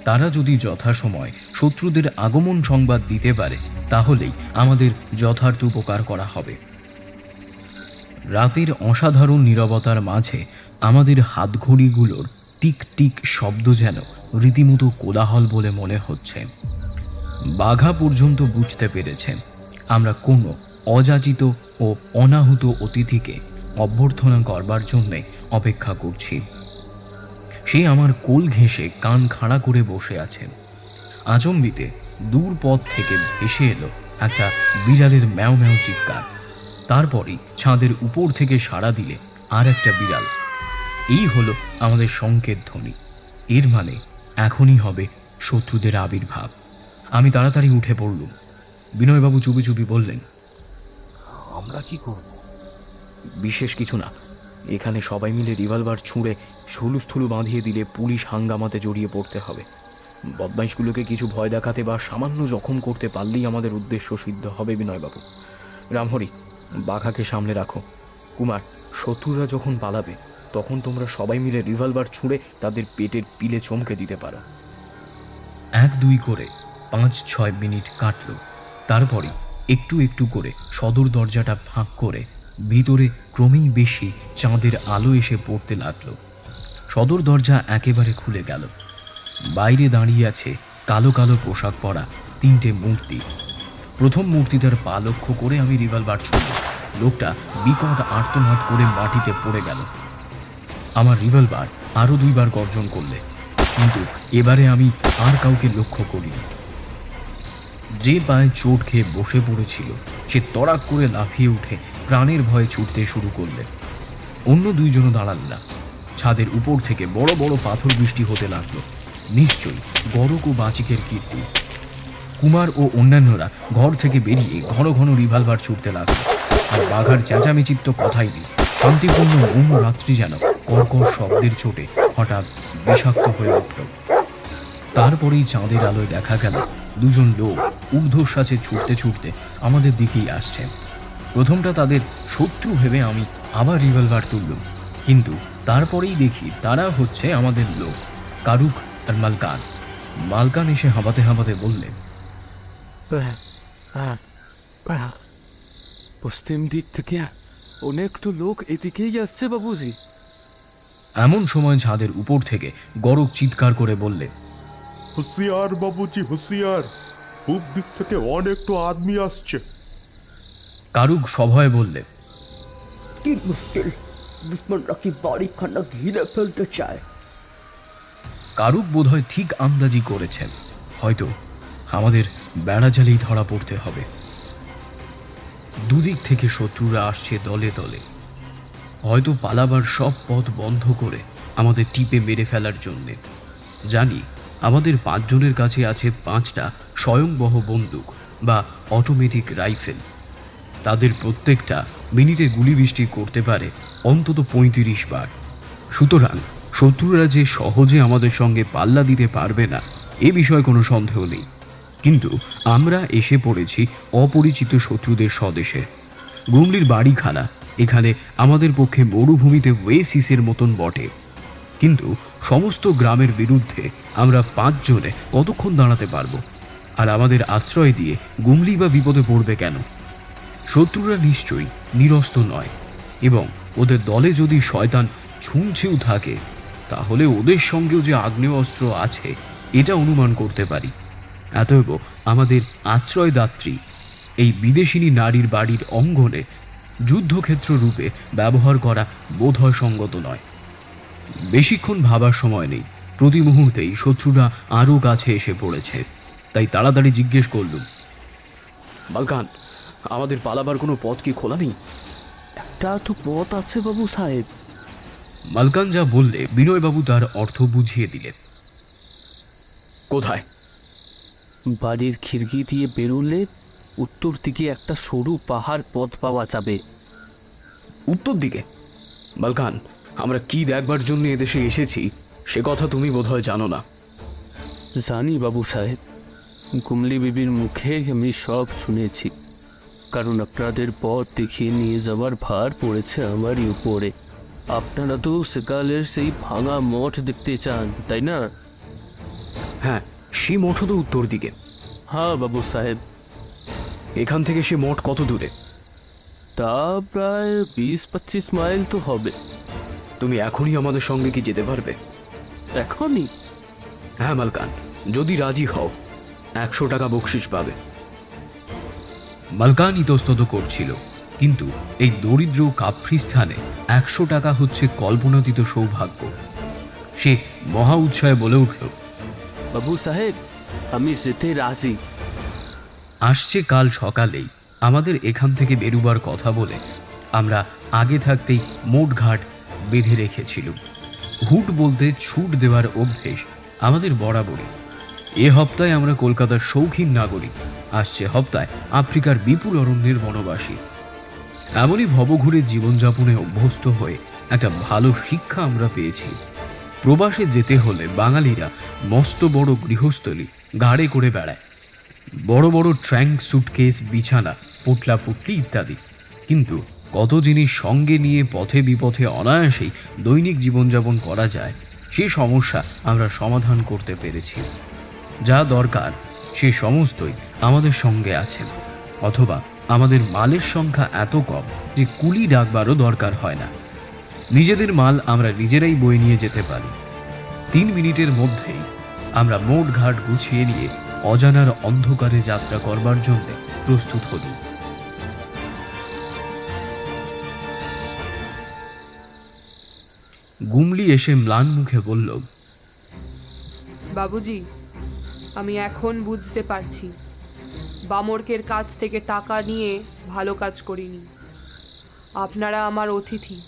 তারা যদি যথাসময় শত্রুদের আগমন সংবাদ দিতে পারে তাহলেই আমাদের যথার্থ উপকার করা হবে। রাতের অসাধারণ নীরবতার মাঝে আমাদের হাতঘড়িগুলোর টিক টিক শব্দ যেন রীতিমতো কোলাহল বলে মনে হচ্ছে। বাঘা পর্যন্ত বুঝতে পেরেছেন আমরা কোনো অযাচিত ও অনাহুত অতিথিকে অভ্যর্থনা করবার জন্যে অপেক্ষা করছি। সে আমার কোল ঘেঁষে কান খাড়া করে বসে আছে। আচম্বিতে দূর পথ থেকে ভেসে এলো একটা বিড়ালের ম্যাও ম্যাও চিৎকার। তারপরই ছাদের উপর থেকে সাড়া দিলে আর একটা বিড়াল। এই হলো আমাদের সংকেত ধ্বনি। এর মানে এখনই হবে শত্রুদের আবির্ভাব। আমি তাড়াতাড়ি উঠে পড়লুম। বিনয়বাবু চুপি চুপি বললেন, আমরা কি করব? বিশেষ কিছু না, এখানে সবাই মিলে রিভলভার ছুঁড়ে ঝুলুস্থুলু বাঁধিয়ে দিলে পুলিশ হাঙ্গামাতে জড়িয়ে পড়তে হবে। বদমাইশগুলোকে কিছু ভয় দেখাতে বা সামান্য জখম করতে পারলেই আমাদের উদ্দেশ্য সিদ্ধ হবে। বিনয়বাবু, রামহরি, বাঘাকে সামনে রাখো। কুমার, শত্রুরা যখন পালাবে তখন তোমরা সবাই মিলে রিভলভার ছুঁড়ে তাদের পেটের পিলে চমকে দিতে পারো। 1-2 করে 5-6 মিনিট কাটল। তারপরই একটু একটু করে সদর দরজাটা ফাঁক করে ভিতরে ক্রমেই বেশি চাঁদের আলো এসে পড়তে লাগলো। সদর দরজা একেবারে খুলে গেল। বাইরে দাঁড়িয়ে আছে কালো কালো পোশাক পরা 3টে মূর্তি। প্রথম মূর্তিটার পা লক্ষ্য করে আমি রিভলভার ছুঁড়ব। লোকটা বিকট আর্তনাদ করে মাটিতে পড়ে গেল। আমার রিভলভার আরও 2 বার গর্জন করলে, কিন্তু এবারে আমি আর কাউকে লক্ষ্য করিনি। যে পায়ে চোট খেয়ে বসে পড়েছিল সে তড়াক করে লাফিয়ে উঠে প্রাণের ভয়ে ছুটতে শুরু করলে। অন্য 2 জনও দাঁড়াল না। ছাদের উপর থেকে বড় বড় পাথর বৃষ্টি হতে লাগলো। নিশ্চয়ই গরক ও বাচিকের কীর্তি। কুমার ও অন্যান্যরা ঘর থেকে বেরিয়ে ঘন ঘন রিভলভার ছুটতে লাগলো। আর বাঘার চেঁচামেচির তো কথাই নেই। শান্তিপূর্ণ মৌন রাত্রি যেন কর্কর শব্দের চোটে হঠাৎ বিষাক্ত হয়ে উঠল। তারপরেই চাঁদের আলোয় দেখা গেল 2 জন লোক ঊর্ধ্বশ্বাসে ছুটতে ছুটতে আমাদের দিকেই আসছেন। প্রথমটা তাদের শত্রু ভেবে আমি আবার রিভলভার তুললুম, কিন্তু তারপরেই দেখি তারা হচ্ছে আমাদের লোক, কারুক আর মালকান। মালকান এসে হাঁপাতে হাঁপাতে বললেন, পশ্চিম দিক থেকে অনেকটা লোক এদিকেই আসছে বাবুজি। এমন সময় ছাদের উপর থেকে গরক চিৎকার করে বললে, হুঁশিয়ার বাবুজি, হুঁশিয়ার, পূব দিক থেকে অনেকটা আদমি আসছে। কারুক সভয়ে বললে, কি মুশকিল, দুশ্মনরা কি বাড়িখানা ঘিরে ফেলতে চায়। কারুক বোধহয় ঠিক আন্দাজি করেছেন, হয়তো আমাদের বেড়াজালেই ধরা পড়তে হবে। দুদিক থেকে শত্রুরা আসছে দলে দলে, হয়তো পালাবার সব পথ বন্ধ করে আমাদের টিপে মেরে ফেলার জন্যে। জানি আমাদের 5 জনের কাছে আছে 5টা স্বয়ংবহ বন্দুক বা অটোমেটিক রাইফেল। তাদের প্রত্যেকটা মিনিটে গুলি বৃষ্টি করতে পারে অন্তত 35 বার। সুতরাং শত্রুরা যে সহজে আমাদের সঙ্গে পাল্লা দিতে পারবে না এ বিষয়ে কোনো সন্দেহ নেই। কিন্তু আমরা এসে পড়েছি অপরিচিত শত্রুদের স্বদেশে। গুমলির বাড়িখানা এখানে আমাদের পক্ষে মরুভূমিতে ওয়েসিসের মতন বটে, কিন্তু সমস্ত গ্রামের বিরুদ্ধে আমরা 5 জনে কতক্ষণ দাঁড়াতে পারবো? আর আমাদের আশ্রয় দিয়ে গুমলি বা বিপদে পড়বে কেন? শত্রুরা নিশ্চয়ই নিরস্ত নয়, এবং ওদের দলে যদি শয়তান ছুঁছেও থাকে তাহলে ওদের সঙ্গেও যে আগ্নেয় অস্ত্র আছে এটা অনুমান করতে পারি। অতএব আমাদের আশ্রয়দাত্রী এই বিদেশিনী নারীর বাড়ির অঙ্গনে যুদ্ধক্ষেত্র রূপে ব্যবহার করা বোধহয় সঙ্গত নয়। বেশিক্ষণ ভাবার সময় নেই, প্রতি মুহূর্তেই শত্রুরা আরও কাছে এসে পড়েছে। তাই তাড়াতাড়ি জিজ্ঞেস করলুম, বালকান, আমাদের পালাবার কোনো পথ কি খোলা নেই? একটা তো পথ আছে বাবু সাহেব। মালকান যা বললে বিনয়বাবু তার অর্থ বুঝিয়ে দিলেন। কোথায়? বাড়ির খিড়কি দিয়ে বেরোলে উত্তর দিকে একটা সরু পাহাড় পথ পাওয়া যাবে। উত্তর দিকে? বালকান, আমরা কি দেখবার জন্য এদেশে এসেছি সে কথা তুমি বোধহয় জানো না। জানি বাবু সাহেব, গুমলি বিবির মুখে আমি সব শুনেছি। কারণ আপনাদের পথ দেখিয়ে নিয়ে যাওয়ার ভার পড়েছে আমারই উপরে। আপনারা তো সেকালের সেই ভাঙা মঠ দেখতে চান, তাই না? হ্যাঁ, সে মঠও তো উত্তর দিকে। হ্যাঁ বাবু সাহেব। এখান থেকে সে মঠ কত দূরে? তা প্রায় 20-25 মাইল তো হবে। তুমি এখনই আমাদের সঙ্গে কি যেতে পারবে? এখনই? হ্যাঁ মালকান, যদি রাজি হও 100 টাকা বকশিস পাবে। মালকান ইতস্তত করছিল, কিন্তু এই দরিদ্র কাফ্রি স্থানে 100 টাকা হচ্ছে কল্পনাতীত সৌভাগ্য। সে মহা উৎসাহে বলে উঠল, বাবু সাহেব, আমি যেতে রাজি। আসছে কাল সকালেই আমাদের এখান থেকে বেরুবার কথা বলে আমরা আগে থাকতেই মোটঘাট বেঁধে রেখেছিলাম। হুট বলতে ছুট দেওয়ার অভ্যেস আমাদের বরাবরই। এ হপ্তায় আমরা কলকাতার শৌখিন নাগরিক, আসছে হপ্তায় আফ্রিকার বিপুল অরণ্যের বনবাসী। এমনই ভবঘুরে জীবনযাপনে অভ্যস্ত হয়ে একটা ভালো শিক্ষা আমরা পেয়েছি। প্রবাসে যেতে হলে বাঙালিরা মস্ত বড় গৃহস্থলী গাড়ে করে বেড়ায়, বড় বড় ট্র্যাঙ্ক, সুটকেস, বিছানা, পোটলা পুটলি ইত্যাদি। কিন্তু কত জিনিস সঙ্গে নিয়ে পথে বিপথে অনায়াসেই দৈনিক জীবনযাপন করা যায় সে সমস্যা আমরা সমাধান করতে পেরেছি। যা দরকার সে সমস্তই আমাদের সঙ্গে আছে, অথবা আমাদের মালের সংখ্যা এত কম যে কুলি ডাকবারও দরকার হয় না। নিজেদের মাল আমরা নিজেরাই বয়ে নিয়ে যেতে পারি। 3 মিনিটের মধ্যেই আমরা মোট ঘাট গুছিয়ে নিয়ে অজানার অন্ধকারে যাত্রা করবার জন্য প্রস্তুত হলুম। গুমলি এসে ম্লান মুখে বলল, বাবুজি, আমি এখন বুঝতে পারছি বামর্কের কাছ থেকে টাকা নিয়ে ভালো কাজ করিনি। আপনারা আমার অতিথি,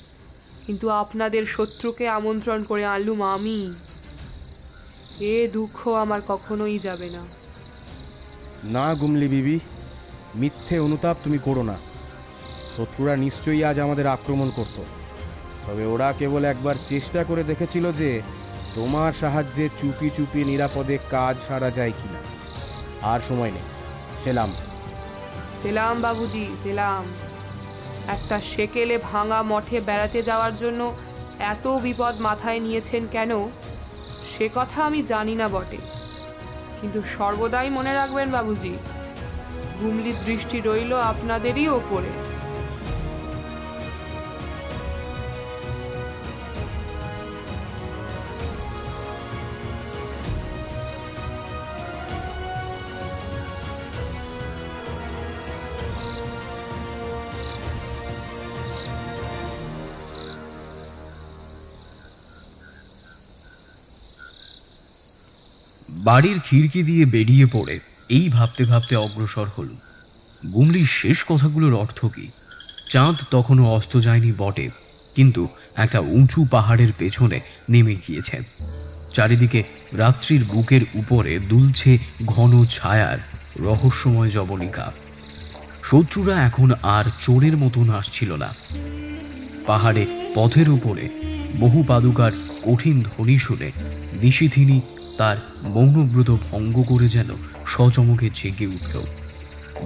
কিন্তু আপনাদের শত্রুকে আমন্ত্রণ করে আনলুম আমি। এ দুঃখ আমার কখনোই যাবে না। না গুমলি বিবি, মিথ্যে অনুতাপ তুমি করো না। শত্রুরা নিশ্চয়ই আজ আমাদের আক্রমণ করত, তবে ওরা কেবল একবার চেষ্টা করে দেখেছিল যে তোমার সাহায্যে চুপি চুপি নিরাপদে কাজ সারা যায় কিনা। আর সময় নেই, সেলাম। সেলাম বাবুজি, সেলাম। একটা সেকেলে ভাঙা মঠে বেড়াতে যাওয়ার জন্য এত বিপদ মাথায় নিয়েছেন কেন সে কথা আমি জানি না বটে, কিন্তু সর্বদাই মনে রাখবেন বাবুজি, গুমলির দৃষ্টি রইল আপনাদেরই ওপরে। বাড়ির খিড়কি দিয়ে বেরিয়ে পড়ে এই ভাবতে ভাবতে অগ্রসর হল। গুমলির শেষ কথাগুলোর অর্থ কি? চাঁদ তখনও অস্ত যায়নি বটে, কিন্তু একটা উঁচু পাহাড়ের পেছনে নেমে গিয়েছে। চারিদিকে রাত্রির বুকের উপরে দুলছে ঘন ছায়ার রহস্যময় জবনিকা। শত্রুরা এখন আর চোরের মতন আসছিল না। পাহাড়ে পথের উপরে বহু পাদুকার কঠিন ধ্বনি শুনে নিশিথিনী তার মৌনব্রত ভঙ্গ করে যেন সচমকে জেগে উঠল।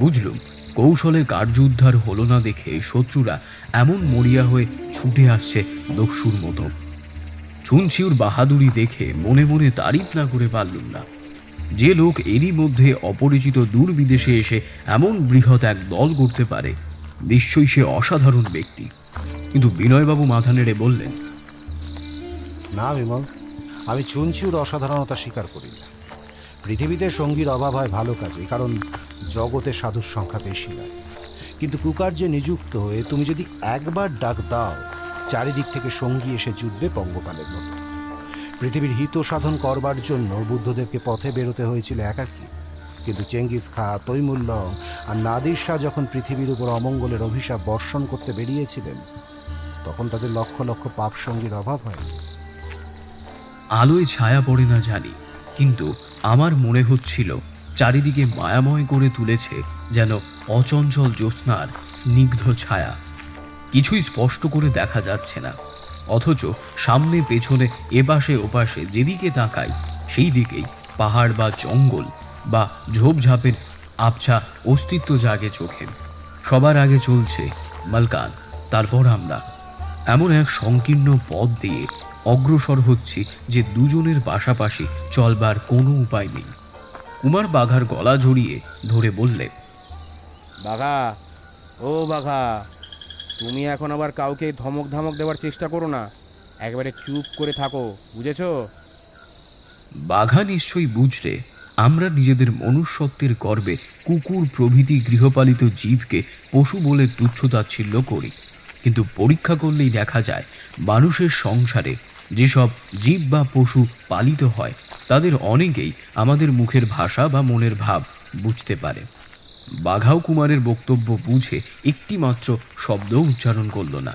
বুঝলুম কৌশলে কার্য উদ্ধার হলো না দেখে শত্রুরা এমন মরিয়া হয়ে ছুটে আসছে দস্যুর মতো। ছুনছিউর বাহাদুরি দেখে মনে মনে তারিফ না করে পারলুম না। যে লোক এরই মধ্যে অপরিচিত দূর বিদেশে এসে এমন বৃহৎ এক দল করতে পারে, নিশ্চয়ই সে অসাধারণ ব্যক্তি। কিন্তু বিনয়বাবু মাথা নেড়ে বললেন, না বিমল, আমি চুনচিউর অসাধারণতা স্বীকার করি না। পৃথিবীতে সঙ্গীর অভাব হয় ভালো কাজে, কারণ জগতে সাধুর সংখ্যা বেশি নয়। কিন্তু কুকার্যে নিযুক্ত হয়ে তুমি যদি একবার ডাক দাও, চারিদিক থেকে সঙ্গী এসে জুটবে পঙ্গপালের মতো। পৃথিবীর হিত সাধন করবার জন্য বুদ্ধদেবকে পথে বেরোতে হয়েছিল একাকী, কিন্তু চেঙ্গিস খা, তৈমুল্লং আর নাদির শাহ যখন পৃথিবীর উপর অমঙ্গলের অভিশাপ বর্ষণ করতে বেরিয়েছিলেন, তখন তাদের লক্ষ লক্ষ পাপ সঙ্গীর অভাব হয়নি। আলোয় ছায়া পড়ে না জানি, কিন্তু আমার মনে হচ্ছিল চারিদিকে মায়াময় করে তুলেছে যেন অচঞ্চল জ্যোৎস্নার স্নিগ্ধ ছায়া। কিছুই স্পষ্ট করে দেখা যাচ্ছে না, অথচ সামনে পেছনে এপাশে ওপাশে যেদিকে তাকাই সেই দিকেই পাহাড় বা জঙ্গল বা ঝোপঝাপের আবছা অস্তিত্ব জাগে চোখে। সবার আগে চলছে মালকান, তারপর আমরা। এমন এক সংকীর্ণ পথ দিয়ে অগ্রসর হচ্ছি যে দুজনের পাশাপাশি চলবার কোনো উপায় নেই। কুমার বাঘার গলা জড়িয়ে ধরে বললে, বাঘা, ও বাঘা, তুমি এখন আবার কাউকে ধমক ধমক দেওয়ার চেষ্টা করো না, একবারে চুপ করে থাকো, বুঝেছ? বাঘা নিশ্চয়ই বুঝলে আমরা নিজেদের মনুষ্যত্বের গর্বে কুকুর প্রভৃতি গৃহপালিত জীবকে পশু বলে তুচ্ছতাচ্ছিল্য করি, কিন্তু পরীক্ষা করলেই দেখা যায় মানুষের সংসারে যেসব জীব বা পশু পালিত হয় তাদের অনেকেই আমাদের মুখের ভাষা বা মনের ভাব বুঝতে পারে। বাঘাও কুমারের বক্তব্য বুঝে একটি মাত্র শব্দ উচ্চারণ করল না।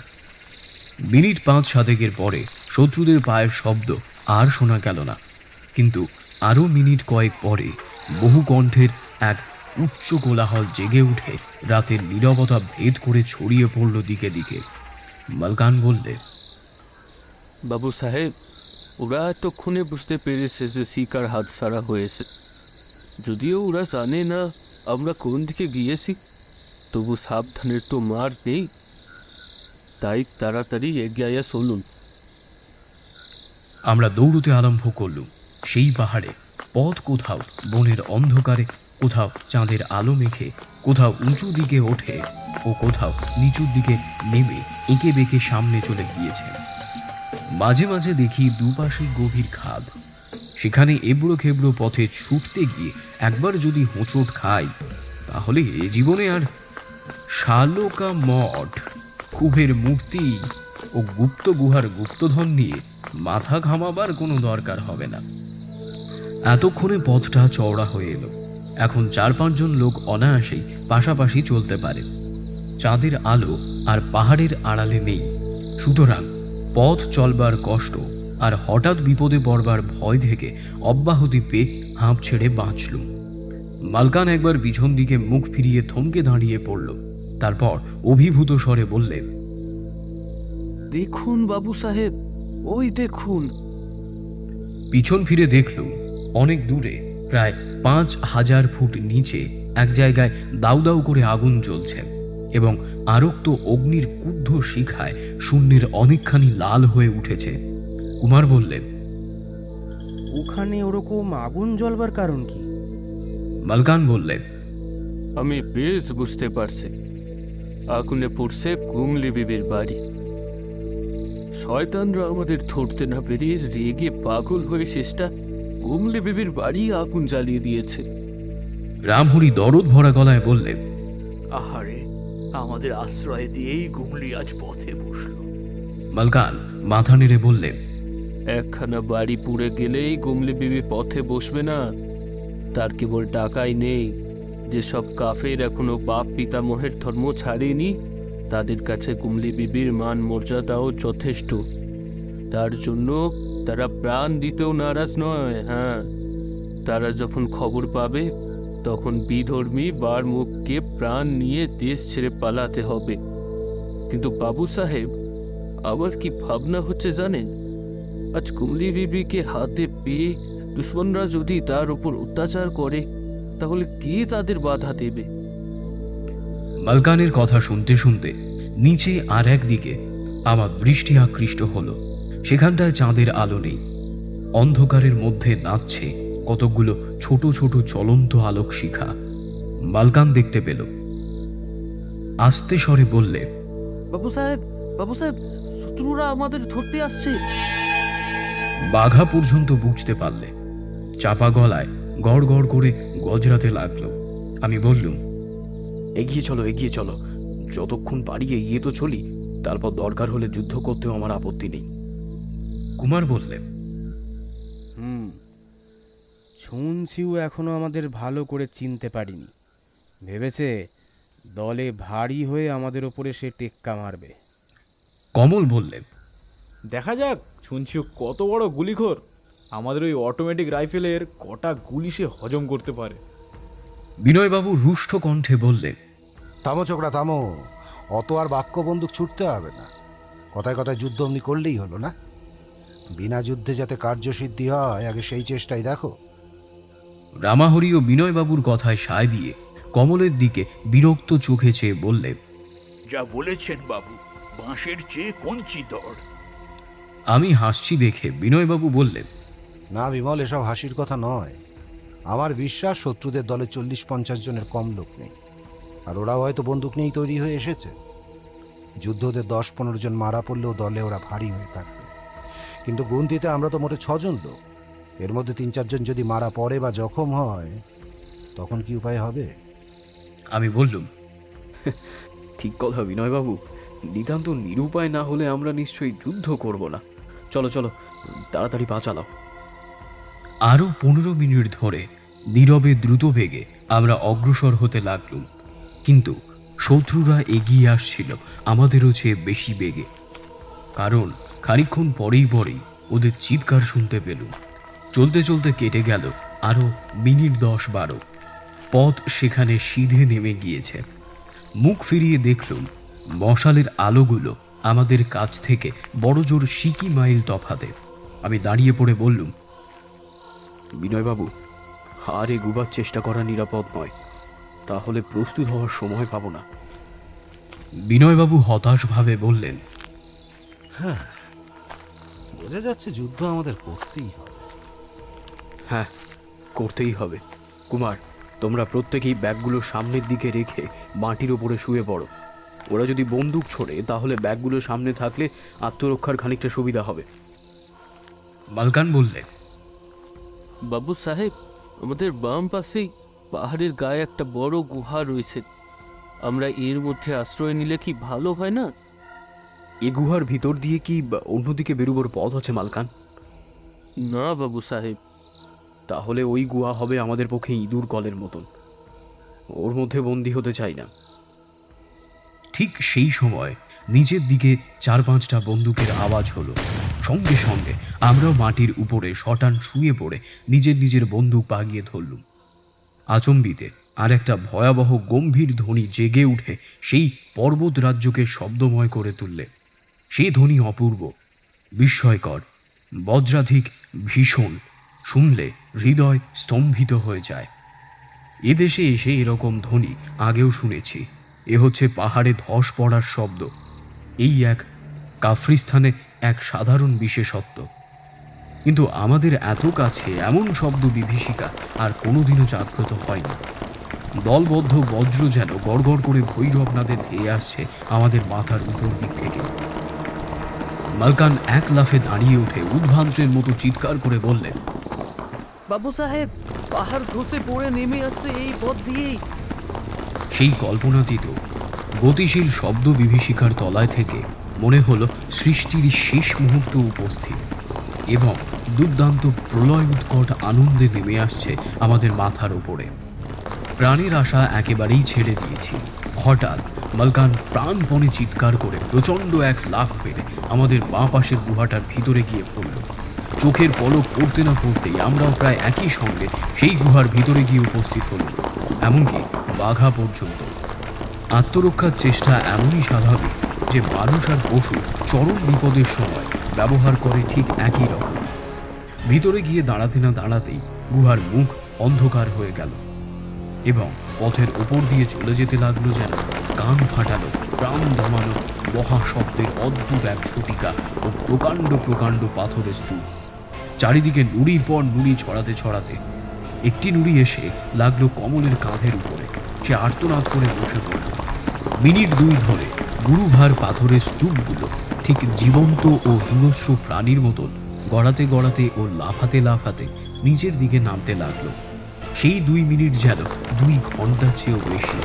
মিনিট 5-7 পরে শত্রুদের পায়ের শব্দ আর শোনা গেল না, কিন্তু আরও মিনিট কয়েক পরে বহু কণ্ঠের এক উচ্চ কোলাহল জেগে উঠে রাতের নীরবতা ভেদ করে ছড়িয়ে পড়ল দিকে দিকে। মালকান বললে, বাবু সাহেব, ওরা এতক্ষণে বুঝতে পেরেছে যে শিকার হাত ছাড়া হয়েছে। যদিও ওরা জানে না আমরা কোন দিকে গিয়েছি, তবু সাবধানের তো মার নেই, তাই তাড়াতাড়ি এগিয়ে চলুন। আমরা দৌড়তে আরম্ভ করলুম সেই পাহাড়ে। পথ কোথাও বনের অন্ধকারে, কোথাও চাঁদের আলো মেখে, কোথাও উঁচু দিকে ওঠে ও কোথাও নিচুর দিকে নেমে এঁকে বেঁকে সামনে চলে গিয়েছে। মাঝে মাঝে দেখি দুপাশে গভীর খাদ। সেখানে এবড়ো খেবড়ো পথে ছুটতে গিয়ে একবার যদি হোঁচট খাই, তাহলে এ জীবনে আর শালকা মঠ, কুবের মূর্তি ও গুপ্ত গুহার গুপ্তধন নিয়ে মাথা ঘামাবার কোনো দরকার হবে না। এতক্ষণে পথটা চওড়া হয়ে এলো। এখন 4-5 জন লোক অনায়াসেই পাশাপাশি চলতে পারে। চাঁদের আলো আর পাহাড়ের আড়ালে নেই, সুতরাং পথ চলবার কষ্ট আর হঠাৎ বিপদে পড়বার ভয় থেকে অব্যাহতি পেয়ে হাঁপ ছেড়ে বাঁচলুম। মালকান একবার পিছন দিকে মুখ ফিরিয়ে থমকে দাঁড়িয়ে পড়ল, তারপর অভিভূত স্বরে বললে, দেখুন বাবু সাহেব, ওই দেখুন। পিছন ফিরে দেখলুম অনেক দূরে, প্রায় 5000 ফুট নিচে এক জায়গায় দাউ দাউ করে আগুন জ্বলছে এবং আরক্ত অগ্নির ক্রুদ্ধ শিখায় শূন্যের অনেকখানি লাল হয়ে উঠেছে। কুমার বললেন, ওখানে ওরকম আগুন জ্বলবার কারণ কি? মালকান বললেন, আমি বেশ বুঝতে পারছি, আগুনে পড়ছে কুমলি বিবির বাড়ি। শয়তানরা আমাদের ধরতে না পেরিয়ে রেগে পাগল হয়ে শেষটা কুমলি বিবির বাড়ি আগুন জ্বালিয়ে দিয়েছে। রামহরি দরদ ভরা গলায় বললেন, আহারে, আমাদের আশ্রয় দিয়েই গুমলি আজ পথে বসল। মালকান মাথা নেড়ে বললেন, একখানা বাড়ি পুড়ে গেলেই গুমলি বিবি পথে বসবে না? তার কেবল টাকাই নেই, যেসব কাফের এখনো বাপ পিতামহের ধর্ম ছাড়েনি তাদের কাছে গুমলি বিবির মান মর্যাদাও যথেষ্ট। তার জন্য তারা প্রাণ দিতেও নারাজ নয়। হ্যাঁ, তারা যখন খবর পাবে তখন বিধর্মী বারমুখকে প্রাণ নিয়ে দেশ ছেড়ে পালাতে হবে। কিন্তু বাবু সাহেব, আমার কি ভাবনা হচ্ছে জানেন? আজ কুমলি বিবিকে হাতে পেয়ে দুশ্মনরা যদি তার উপর অত্যাচার করে, তাহলে কে তাদের বাধা দেবে? মালকানের কথা শুনতে শুনতে নিচে আর একদিকে আমার দৃষ্টি আকৃষ্ট হলো। সেখানটায় চাঁদের আলো নেই, অন্ধকারের মধ্যে নাচছে কতকগুলো ছোট ছোট চলন্ত আলোক শিখা। মালকান দেখতে পেল, আস্তে স্বরে বললে, বাবু সাহেব, বাবু সাহেব, শত্রুরা আমাদের ধরতে আসছে। বাঘা পর্যন্ত বুঝতে পারলে। চাপা গলায় গড় গড় করে গজরাতে লাগলো। আমি বললুম, এগিয়ে চলো, এগিয়ে চলো, যতক্ষণ পারি এগিয়ে তো চলি, তারপর দরকার হলে যুদ্ধ করতেও আমার আপত্তি নেই। কুমার বললে, শুনছিও এখনো আমাদের ভালো করে চিনতে পারিনি। ভেবেছে দলে ভারী হয়ে আমাদের ওপরে সে টেক্কা মারবে। কমল বললে, দেখা যাক শুনছি কত বড় গুলিখোর, আমাদের ওই অটোমেটিক রাইফেলের কটা গুলি সে হজম করতে পারে। বিনয়বাবু রুষ্ট কণ্ঠে বললে, থামো ছোকরা থামো, অত আর বাক্য বন্দুক ছুটতে হবে না। কথায় কথায় যুদ্ধ অমনি করলেই হলো না। বিনা যুদ্ধে যাতে কার্যসিদ্ধি হয়, আগে সেই চেষ্টাই দেখো। রামাহরি ও বিনয়বাবুর কথায় সায় দিয়ে কমলের দিকে বিরক্ত চোখে চেয়ে বললে, যা বলেছেন বাবু, বাঁশের চেয়ে কঞ্চি দর। আমি হাসছি দেখে বিনয়বাবু বললেন, না বিমল, এসব হাসির কথা নয়। আমার বিশ্বাস শত্রুদের দলে 40-50 জনের কম লোক নেই, আর ওরাও হয়তো বন্দুক নিয়েই তৈরি হয়ে এসেছে। যুদ্ধদের 10-15 জন মারা পড়লেও দলে ওরা ভারী হয়ে থাকবে। কিন্তু গুনতিতে আমরা তো মোটে 6 জন লোক, এর মধ্যে 3-4 জন যদি মারা পড়ে বা জখম হয়, তখন কি উপায় হবে? আমি বললুম, ঠিক কথা বিনয়বাবু, নিতান্ত নিরুপায় না হলে আমরা নিশ্চয়ই যুদ্ধ করব না। চলো চলো, তাড়াতাড়ি পা চালাও। আরো 15 মিনিট ধরে নীরবে দ্রুত বেগে আমরা অগ্রসর হতে লাগলুম। কিন্তু শত্রুরা এগিয়ে আসছিল আমাদেরও চেয়ে বেশি বেগে। কারণ খানিকক্ষণ পরেই ওদের চিৎকার শুনতে পেলুম। চলতে চলতে কেটে গেল আরো মিনিট 10-12। পথ সেখানে সিধে নেমে গিয়েছে। মুখ ফিরিয়ে দেখলুম মশালের আলোগুলো আমাদের কাছ থেকে বড় জোর সিকি মাইল তফাতে। আমি দাঁড়িয়ে পড়ে বললুম, বিনয়বাবু, আর এগুবার চেষ্টা করা নিরাপদ নয়, তাহলে প্রস্তুত হওয়ার সময় পাবো না। বিনয়বাবু হতাশভাবে বললেন, হ্যাঁ, বোঝা যাচ্ছে যুদ্ধ আমাদের করতেই হবে। হ্যাঁ, করতেই হবে। কুমার, তোমরা প্রত্যেকেই ব্যাগগুলো সামনের দিকে রেখে মাটির ওপরে শুয়ে পড়ো। ওরা যদি বন্দুক ছোড়ে তাহলে ব্যাগগুলো সামনে থাকলে আত্মরক্ষার খানিকটা সুবিধা হবে। মালকান বললে, বাবু সাহেব, আমাদের বাম পাশেই পাহাড়ের গায়ে একটা বড় গুহা রয়েছে। আমরা এর মধ্যে আশ্রয় নিলে কি ভালো হয় না? এ গুহার ভিতর দিয়ে কি অন্যদিকে বেরোবার পথ আছে মালকান? না বাবু সাহেব। তাহলে ওই গুহা হবে আমাদের পক্ষে ইঁদুর কলের মতন। ওর মধ্যে বন্দী হতে চাই না। ঠিক সেই সময় নিচের দিকে 4-5টা বন্দুকের আওয়াজ হলো। সঙ্গে সঙ্গে আমরাও মাটির উপরে শটান শুয়ে পড়ে নিজের বন্দুক বাগিয়ে ধরলুম। আচম্বিতে আর একটা ভয়াবহ গম্ভীর ধ্বনি জেগে উঠে সেই পর্বত রাজ্যকে শব্দময় করে তুললে। সেই ধ্বনি অপূর্ব, বিস্ময়কর, বজ্রাধিক ভীষণ। শুনলে হৃদয় স্তম্ভিত হয়ে যায়। এদেশে এসে এরকম ধ্বনি আগেও শুনেছি। এ হচ্ছে পাহাড়ে ধস পড়ার শব্দ। এই এক কাফরিস্তানে এক সাধারণ বিশেষত্ব। কিন্তু আমাদের এত কাছে এমন শব্দ বিভীষিকা আর কোনোদিনও জাগ্রত হয়নি। দলবদ্ধ বজ্র যেন গড়গড় করে ভৈরব নাদে ধেয়ে আসছে আমাদের মাথার উপর দিক থেকে। মালকান এক লাফে দাঁড়িয়ে উঠে উদ্ভ্রান্তের মতো চিৎকার করে বললেন, বাবু সাহেব, পাহাড় ধসে পড়ে নেমে আসছে এই পথ দিয়েই। সেই কল্পনাতীত গতিশীল শব্দ বিভীষিকার তলায় থেকে মনে হলো সৃষ্টির শেষ মুহূর্ত উপস্থিত এবং দুর্দান্ত প্রলয় উৎকট আনন্দে নেমে আসছে আমাদের মাথার উপরে। প্রাণের আশা একেবারেই ছেড়ে দিয়েছি। হঠাৎ মালকান প্রাণপণে চিৎকার করে প্রচণ্ড এক লাফ পেরে আমাদের বাঁ পাশের গুহাটার ভিতরে গিয়ে পড়ল। চোখের পলক পড়তে না পড়তেই আমরাও প্রায় একই সঙ্গে সেই গুহার ভিতরে গিয়ে উপস্থিত হলাম, এমনকি বাঘা পর্যন্ত। আত্মরক্ষার চেষ্টা এমনই স্বাভাবিক যে মানুষ আর পশু চরম বিপদের সময় ব্যবহার করে ঠিক একই রকম। ভিতরে গিয়ে দাঁড়াতে না দাঁড়াতেই গুহার মুখ অন্ধকার হয়ে গেল এবং পথের উপর দিয়ে চলে যেতে লাগলো যেন কান ফাটালো, প্রাণ দমানো মহাশব্দের অদ্ভুত এক ঝটিকা ও প্রকাণ্ড প্রকাণ্ড পাথরের স্তূপ। চারিদিকে নুড়ির পর নুড়ি ছড়াতে ছড়াতে একটি নুড়ি এসে লাগলো কমলের কাঁধের উপরে। সে আর্তনাদ করে বসে পড়ল। মিনিট 2 ধরে গুরুভার পাথরের স্তূপগুলো ঠিক জীবন্ত ও হিংস্র প্রাণীর মতন গড়াতে গড়াতে ও লাফাতে লাফাতে নিচের দিকে নামতে লাগলো। সেই 2 মিনিট যেন 2 ঘন্টার চেয়েও বেশি।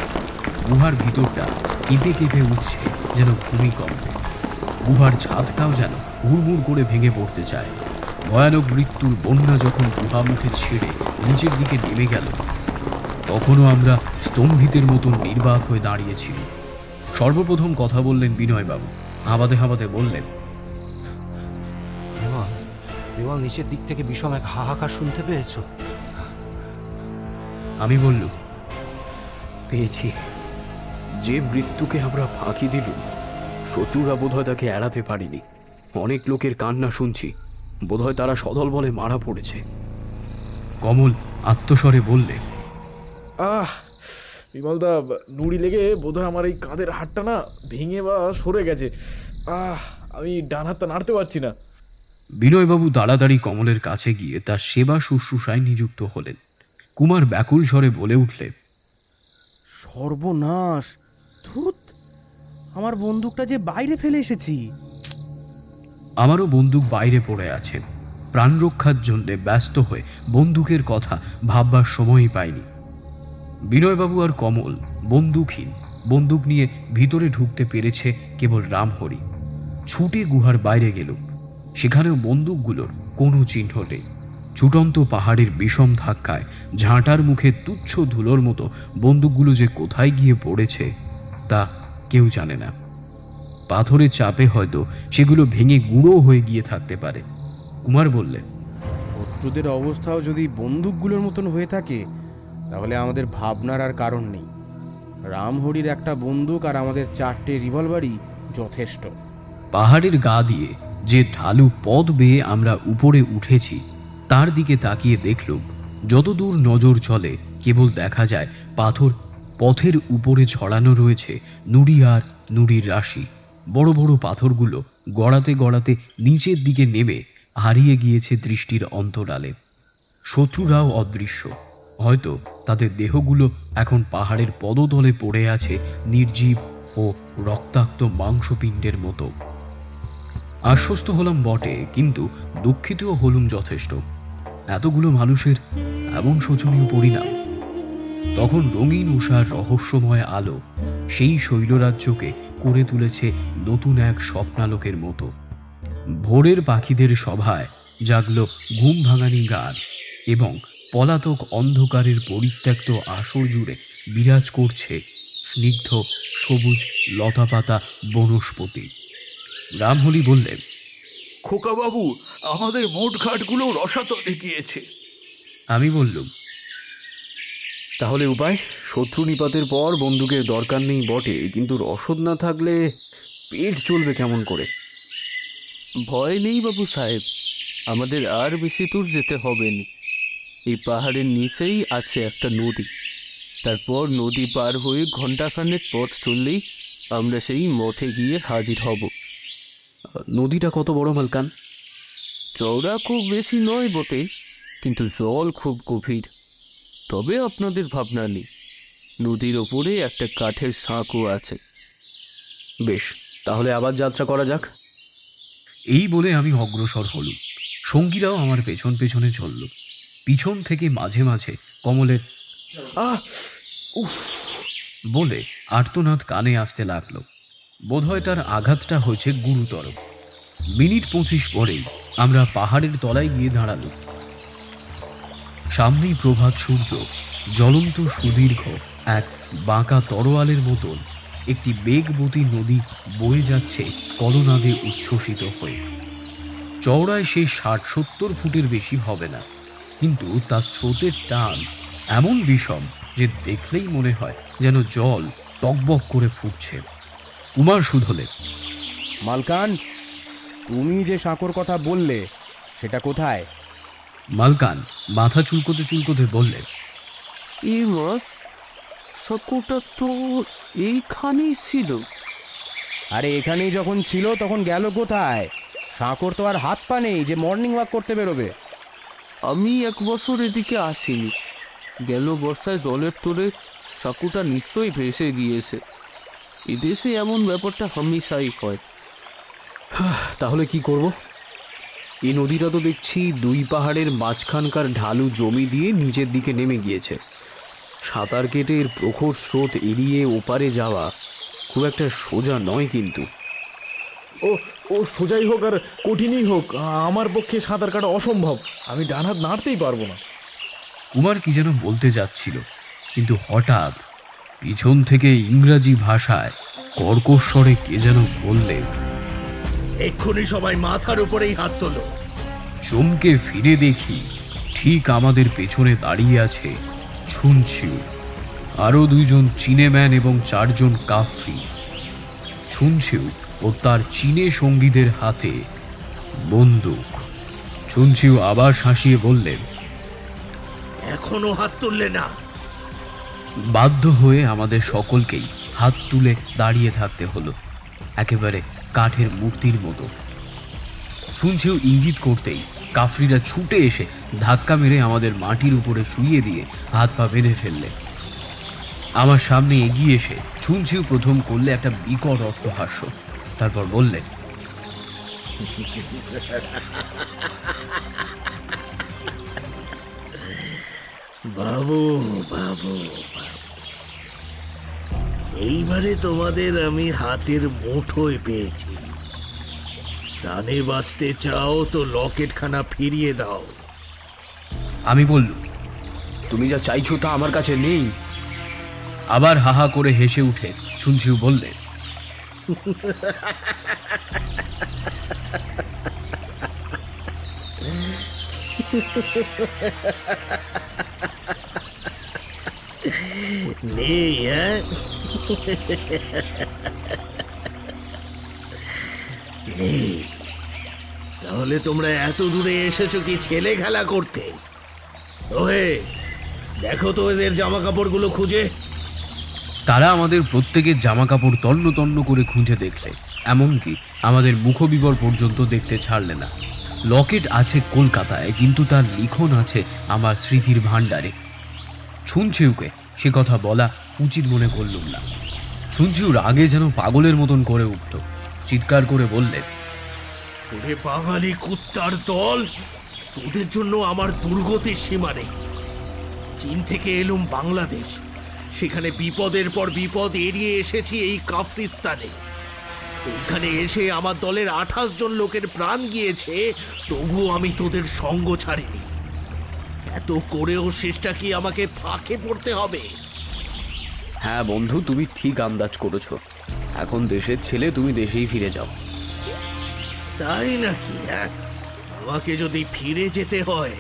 গুহার ভিতরটা কেঁপে কেঁপে উঠছে যেন ভূমিকম্পে। গুহার ছাদটাও যেন হুড়মুড় করে ভেঙে পড়তে চায়। ভয়ানক মৃত্যুর বন্যা যখন গুহা মুখে ছেড়ে নিচের দিকে নেমে গেল, তখনও আমরা স্তম্ভিতের মতন নির্বাক হয়ে দাঁড়িয়েছিল। সর্বপ্রথম কথা বললেন বিনয়বাবু। হাঁপাতে হাঁপাতে বললেন, বিমল, নিচের দিক থেকে বিষম এক হাহাকার শুনতে পেয়েছো? আমি বললুম, পেয়েছি। যে মৃত্যুকে আমরা ফাঁকি দিলুম, শত্রুরা বোধহয় তাকে এড়াতে পারিনি। অনেক লোকের কান্না শুনছি, বোধহয় তারা সদল বলে মারা পড়েছে। কমল আত্মস্বরে বললে, বিমলদা, নুড়ি লেগে বোধহয় আমার এই কাঁধের হাতটা না ভেঙে বা সরে গেছে। আমি ডান হাতটা নাড়তে পারছি না। বিনয়বাবু তাড়াতাড়ি কমলের কাছে গিয়ে তার সেবা শুশ্রূষায় নিযুক্ত হলেন। কুমার ব্যাকুল স্বরে বলে উঠলে, সর্বনাশ! ধুত, আমার বন্দুকটা যে বাইরে ফেলে এসেছি। আমারও বন্দুক বাইরে পড়ে আছে। প্রাণ রক্ষার জন্যে ব্যস্ত হয়ে বন্দুকের কথা ভাববার সময়ই পাইনি। বিনয়বাবু আর কমল বন্দুকহীন, বন্দুক নিয়ে ভিতরে ঢুকতে পেরেছে কেবল রামহরি। ছুটে গুহার বাইরে গেল, সেখানেও বন্দুকগুলোর কোনো চিহ্ন নেই। ছুটন্ত পাহাড়ের বিষম ধাক্কায় ঝাঁটার মুখে তুচ্ছ ধুলোর মতো বন্দুকগুলো যে কোথায় গিয়ে পড়েছে তা কেউ জানে না। পাথরের চাপে হয়তো সেগুলো ভেঙে গুঁড়ো হয়ে গিয়ে থাকতে পারে। কুমার বললেন, শত্রুদের অবস্থাও যদি বন্দুকগুলোর মতন হয়ে থাকে, তাহলে আমাদের ভাবনার আর কারণ নেই। রামহরির একটা বন্দুক আর আমাদের 4টে রিভলভারই যথেষ্ট। পাহাড়ের গা দিয়ে যে ঢালু পথ বেয়ে আমরা উপরে উঠেছি তার দিকে তাকিয়ে দেখলুম, যতদূর নজর চলে কেবল দেখা যায় পাথর পথের উপরে ছড়ানো রয়েছে নুড়ি আর নুড়ির রাশি। বড় বড় পাথরগুলো গড়াতে গড়াতে নিচের দিকে নেমে হারিয়ে গিয়েছে দৃষ্টির অন্তরালে। শত্রুরাও অদৃশ্য। হয়তো তাদের দেহগুলো এখন পাহাড়ের পদতলে পড়ে আছে নির্জীব ও রক্তাক্ত মাংসপিণ্ডের মতো। আশ্বস্ত হলাম বটে, কিন্তু দুঃখিতও হলুম যথেষ্ট। এতগুলো মানুষের এমন শোচনীয় পরিণাম। তখন রঙিন উষার রহস্যময় আলো সেই শৈলরাজ্যকে করে তুলেছে নতুন এক স্বপ্নালোকের মতো। ভোরের পাখিদের সভায় জাগল ঘুম ভাঙানি গান এবং পলাতক অন্ধকারের পরিত্যক্ত আসর জুড়ে বিরাজ করছে স্নিগ্ধ সবুজ লতাপাতা বনস্পতি। রামহরি বললেন, খোকাবাবু, আমাদের মোট ঘাটগুলো রসাতলে গিয়েছে। আমি বললুম, তাহলে উপায়? শত্রু নিপাতের পর বন্দুকের দরকার নেই বটে, কিন্তু রসদ না থাকলে পেট চলবে কেমন করে? ভয় নেই বাবু সাহেব, আমাদের আর বেশি দূর যেতে হবে না। এই পাহাড়ের নিচেই আছে একটা নদী। তারপর নদী পার হয়ে ঘণ্টাখানেক পথ চললেই আমরা সেই মঠে গিয়ে হাজির হব। নদীটা কত বড় মালকান? চওড়া খুব বেশি নয় বটে, কিন্তু জল খুব গভীর। তবে আপনাদের ভাবনা নেই, নদীর ওপরে একটা কাঠের সাঁকো আছে। বেশ, তাহলে আবার যাত্রা করা যাক। এই বলে আমি অগ্রসর হলুম। সঙ্গীরাও আমার পেছন পেছনে চলল। পিছন থেকে মাঝে মাঝে কমলের বলে আর্তনাদ কানে আসতে লাগলো। বোধহয় তার আঘাতটা হয়েছে গুরুতর। মিনিট 25 পরেই আমরা পাহাড়ের তলায় গিয়ে দাঁড়ালাম। সামনেই প্রভাত সূর্য জ্বলন্ত সুদীর্ঘ এক বাঁকা তরোয়ালের মতন একটি বেগবতী নদী বয়ে যাচ্ছে কলনাদে উচ্ছ্বসিত হয়ে। চওড়ায় সেই 60-70 ফুটের বেশি হবে না, কিন্তু তার স্রোতের টান এমন বিষম যে দেখলেই মনে হয় যেন জল টকবক করে ফুটছে। কুমার শুধলে, মালকান, তুমি যে সাঁকোর কথা বললে সেটা কোথায়? মালকান মাথা চুলকোতে চুলকোতে বললেন, এই মা, সাঁকোটা তো এইখানেই ছিল। আরে এখানেই যখন ছিল তখন গেল কোথায়? সাঁকোর তো আর হাত পা নেই যে মর্নিং ওয়াক করতে বেরোবে। আমি 1 বছর এদিকে আসিনি, গেল বর্ষায় জলের তোরে সাঁকোটা নিশ্চয়ই ভেসে গিয়েছে। এদেশে এমন ব্যাপারটা হামেশাই হয়। তাহলে কি করব? এই নদীটা তো দেখছি 2 পাহাড়ের মাঝখানকার ঢালু জমি দিয়ে নিচের দিকে নেমে গিয়েছে। সাঁতার কেটে এর প্রখর স্রোত এড়িয়ে ওপারে যাওয়া খুব একটা সোজা নয় কিন্তু। ও সোজাই হোক আর কঠিনই হোক, আমার পক্ষে সাঁতার কাটা অসম্ভব। আমি ডান হাত নাড়তেই পারবো না। কুমার কি যেন বলতে যাচ্ছিল, কিন্তু হঠাৎ পিছন থেকে ইংরাজি ভাষায় কর্কশ্বরে কে যেন বললে, এক্ষুনি সবাই মাথার উপরেই হাত তোলো। চমকে ফিরে দেখি ঠিক আমাদের পেছনে দাঁড়িয়ে আছে ছুনছিউ, আরও 2 জন চীনেম্যান এবং 4 জন কাফরি। ছুনছিউ ও তার চীনে সঙ্গীদের হাতে বন্দুক। ছুনছিউ আবার শাঁসিয়ে বললেন, এখনো হাত তুললে না? বাধ্য হয়ে আমাদের সকলকেই হাত তুলে দাঁড়িয়ে থাকতে হলো, একেবারে কাঠের মূর্তির মতো। ছুনছিউ ইঙ্গিত করতেই কাফরিরা ছুটে এসে ধাক্কা মেরে আমাদের মাটির উপরে শুইয়ে দিয়ে হাত পা বেঁধে ফেললে। আমার সামনে এগিয়ে এসে ছুনছিউ প্রথম করলে একটা বিকট অট্টহাস্য, তারপর বললে, বাবু বাবু এইবারে তোমাদের আমি হাতের মুঠোয় পেয়েছি। প্রাণে বাঁচতে চাও তো লকেটখানা ফিরিয়ে দাও। আমি বললুম, তুমি যা চাইছো তা আমার কাছে নেই। আবার হাহা করে হেসে উঠে ছুনছিউ বললে, নেই? নেই? তাহলে তোমরা এত দূরে এসেছো কি ছেলে খেলা করতে? ওহে, দেখো তো এদের জামা কাপড়গুলো খুঁজে। তারা আমাদের প্রত্যেকের জামা কাপড় তন্ন তন্ন করে খুঁজে দেখলে, এমনকি আমাদের মুখবিবর পর্যন্ত দেখতে ছাড়লে না। লকেট আছে কলকাতায়, কিন্তু তার লিখন আছে আমার স্মৃতির ভাণ্ডারে। ছুনছিউকে সে কথা বলা উচিত মনে করলুম না। ছুনছিউ রাগে যেন পাগলের মতন করে উঠল, চিৎকার করে বললে, ওরে বাঙালি কুত্তার দল, তোদের জন্য আমার দুর্গতির সীমা নেই। চীন থেকে এলুম বাংলাদেশ, সেখানে বিপদের পর বিপদ এড়িয়ে এসেছি এই কাফরিস্তানে। ওইখানে এসে আমার দলের 28 জন লোকের প্রাণ গিয়েছে, তবুও আমি তোদের সঙ্গ ছাড়িনি। এত করেও শেষটা কি আমাকে ফাঁকে পড়তে হবে? হ্যাঁ বন্ধু, তুমি ঠিক আন্দাজ করেছো। এখন দেশের ছেলে, তুমি দেশেই ফিরে যাও। তাই নাকি? আমাকে যদি ফিরে যেতে হয়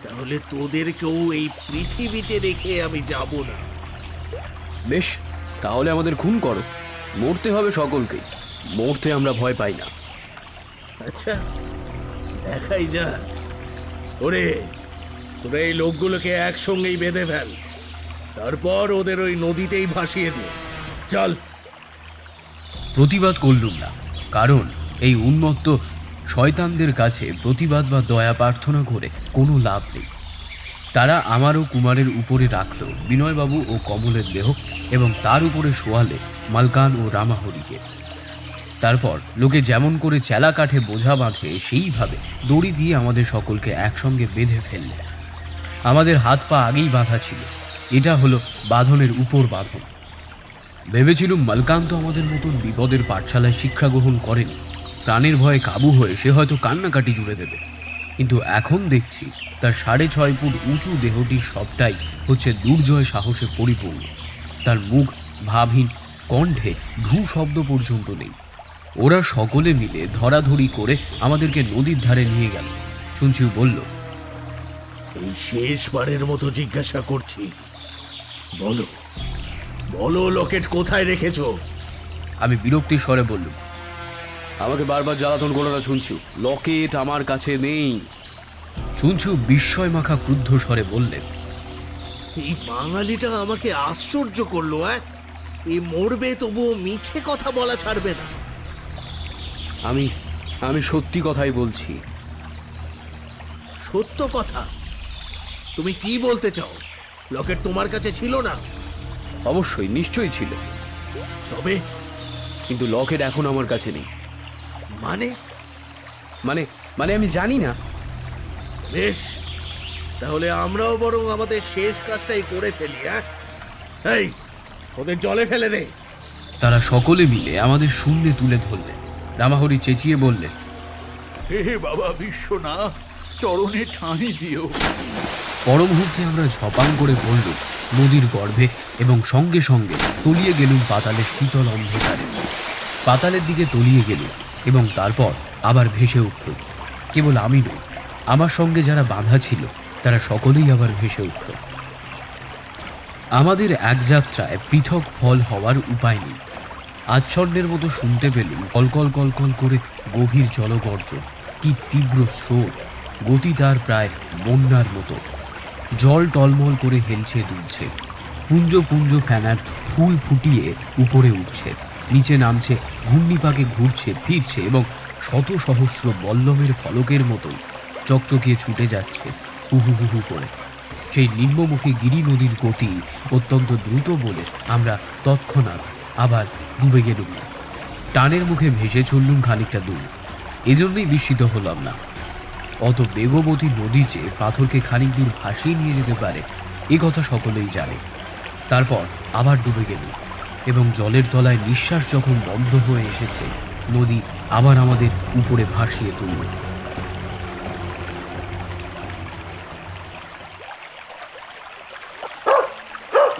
তাহলে তোদেরকেও এই পৃথিবীতে রেখে আমি যাব না। বেশ, তাহলে আমাদের খুন করো, মরতে হবে সকলকেই। মরতে আমরা ভয় পাই না। আচ্ছা, দেখাই যা। ওরে, তোরা এই লোকগুলোকে একসঙ্গেই বেঁধে ফেল, তারপর ওদের ওই নদীতেই ভাসিয়ে দে। চল। প্রতিবাদ করলুম না, কারণ এই উন্মত্ত শয়তানদের কাছে প্রতিবাদ বা দয়া প্রার্থনা করে কোনো লাভ নেই। তারা আমার ও কুমারের উপরে রাখল বিনয়বাবু ও কমলের দেহ, এবং তার উপরে শোয়ালে মালকান ও রামাহরিকে। তারপর লোকে যেমন করে চেলা কাঠে বোঝা বাঁধে সেইভাবে দড়ি দিয়ে আমাদের সকলকে একসঙ্গে বেঁধে ফেললে। আমাদের হাত পা আগেই বাঁধা ছিল, এটা হলো বাঁধনের উপর বাঁধন। ভেবেছিলুম মালকান তো আমাদের মতন বিপদের পাঠশালায় শিক্ষা গ্রহণ করেনি, প্রাণের ভয়ে কাবু হয়ে সে হয়তো কান্নাকাটি জুড়ে দেবে, কিন্তু এখন দেখছি তার 6.5 ফুট উঁচু দেহটি সবটাই হচ্ছে দুর্জয় সাহসে পরিপূর্ণ। তার মুখ ভাবহীন, কণ্ঠে ভ্রু শব্দ পর্যন্ত নেই। ওরা সকলে মিলে ধরাধরি করে আমাদেরকে নদীর ধারে নিয়ে গেল। শুনছিউ বলল, এই শেষবারের মতো জিজ্ঞাসা করছি, বলো বলো লকেট কোথায় রেখেছো? আমি বিরক্তির স্বরে বললুম, আমাকে বারবার জ্বালাতন করো না শুনছি, লকেট আমার কাছে নেই। শুনছিউ বিস্ময় মাখা ক্রুদ্ধ স্বরে বললেন, এই বাঙালিটা আমাকে আশ্চর্য করলো। এই মরবে তবুও মিছে কথা বলা ছাড়বে না। আমি সত্যি কথাই বলছি। সত্য কথা? তুমি কি বলতে চাও? লকেট তোমার কাছে ছিল না? অবশ্যই, নিশ্চয়ই ছিল, তবে কিন্তু লকেট এখন আমার কাছে নেই। মানে মানে মানে আমি জানি না। বেশ, তাহলে আমরাও বরং আমাদের শেষ কাজটাই করে ফেলি। এই, ওদের জলে ফেলে দে। তারা সকলে মিলে আমাদের শূন্যে তুলে ধরলেন। রামাহরি চেঁচিয়ে বললেন, হে বাবা বিশ্বনাথ, চরণে ঠাঁই দিও। পর মুহূর্তে আমরা ঝপাং করে পড়লুম নদীর গর্ভে এবং সঙ্গে সঙ্গে তলিয়ে গেলুম পাতালের শীতল অন্ধকারে। পাতালের দিকে তলিয়ে গেল এবং তারপর আবার ভেসে উঠল। কেবল আমি নই, আমার সঙ্গে যারা বাঁধা ছিল তারা সকলেই আবার ভেসে উঠল। আমাদের এক যাত্রায় পৃথক ফল হওয়ার উপায় নেই। আচ্ছন্নের মতো শুনতে পেলুম কলকল কলকল করে গভীর জলগর্জন। কি তীব্র স্রোত, গতি তার প্রায় বন্যার মতো। জল টলমল করে হেলছে দুলছে, পুঞ্জ পুঞ্জ ফ্যানার ফুল ফুটিয়ে উপরে উঠছে, নিচে নামছে, ঘূর্ণিপাকে ঘুরছে ফিরছে এবং শত সহস্র বল্লমের ফলকের মতো চকচকিয়ে ছুটে যাচ্ছে হুহু হুহু করে। সেই নিম্নমুখী গিরি নদীর গতি অত্যন্ত দ্রুত বলে আমরা তৎক্ষণাৎ আবার ডুবে গেলুম না। টানের মুখে ভেসে চললুম খানিকটা দূর। এজন্যই বিস্মিত হলাম না। অত বেগবতী নদী যে পাথরকে খানিক দূর ভাসিয়ে নিয়ে যেতে পারে এ কথা সকলেই জানে। তারপর আবার ডুবে গেল এবং জলের তলায় নিঃশ্বাস যখন বন্ধ হয়ে এসেছে, নদী আবার আমাদের উপরে ভাসিয়ে তুলল।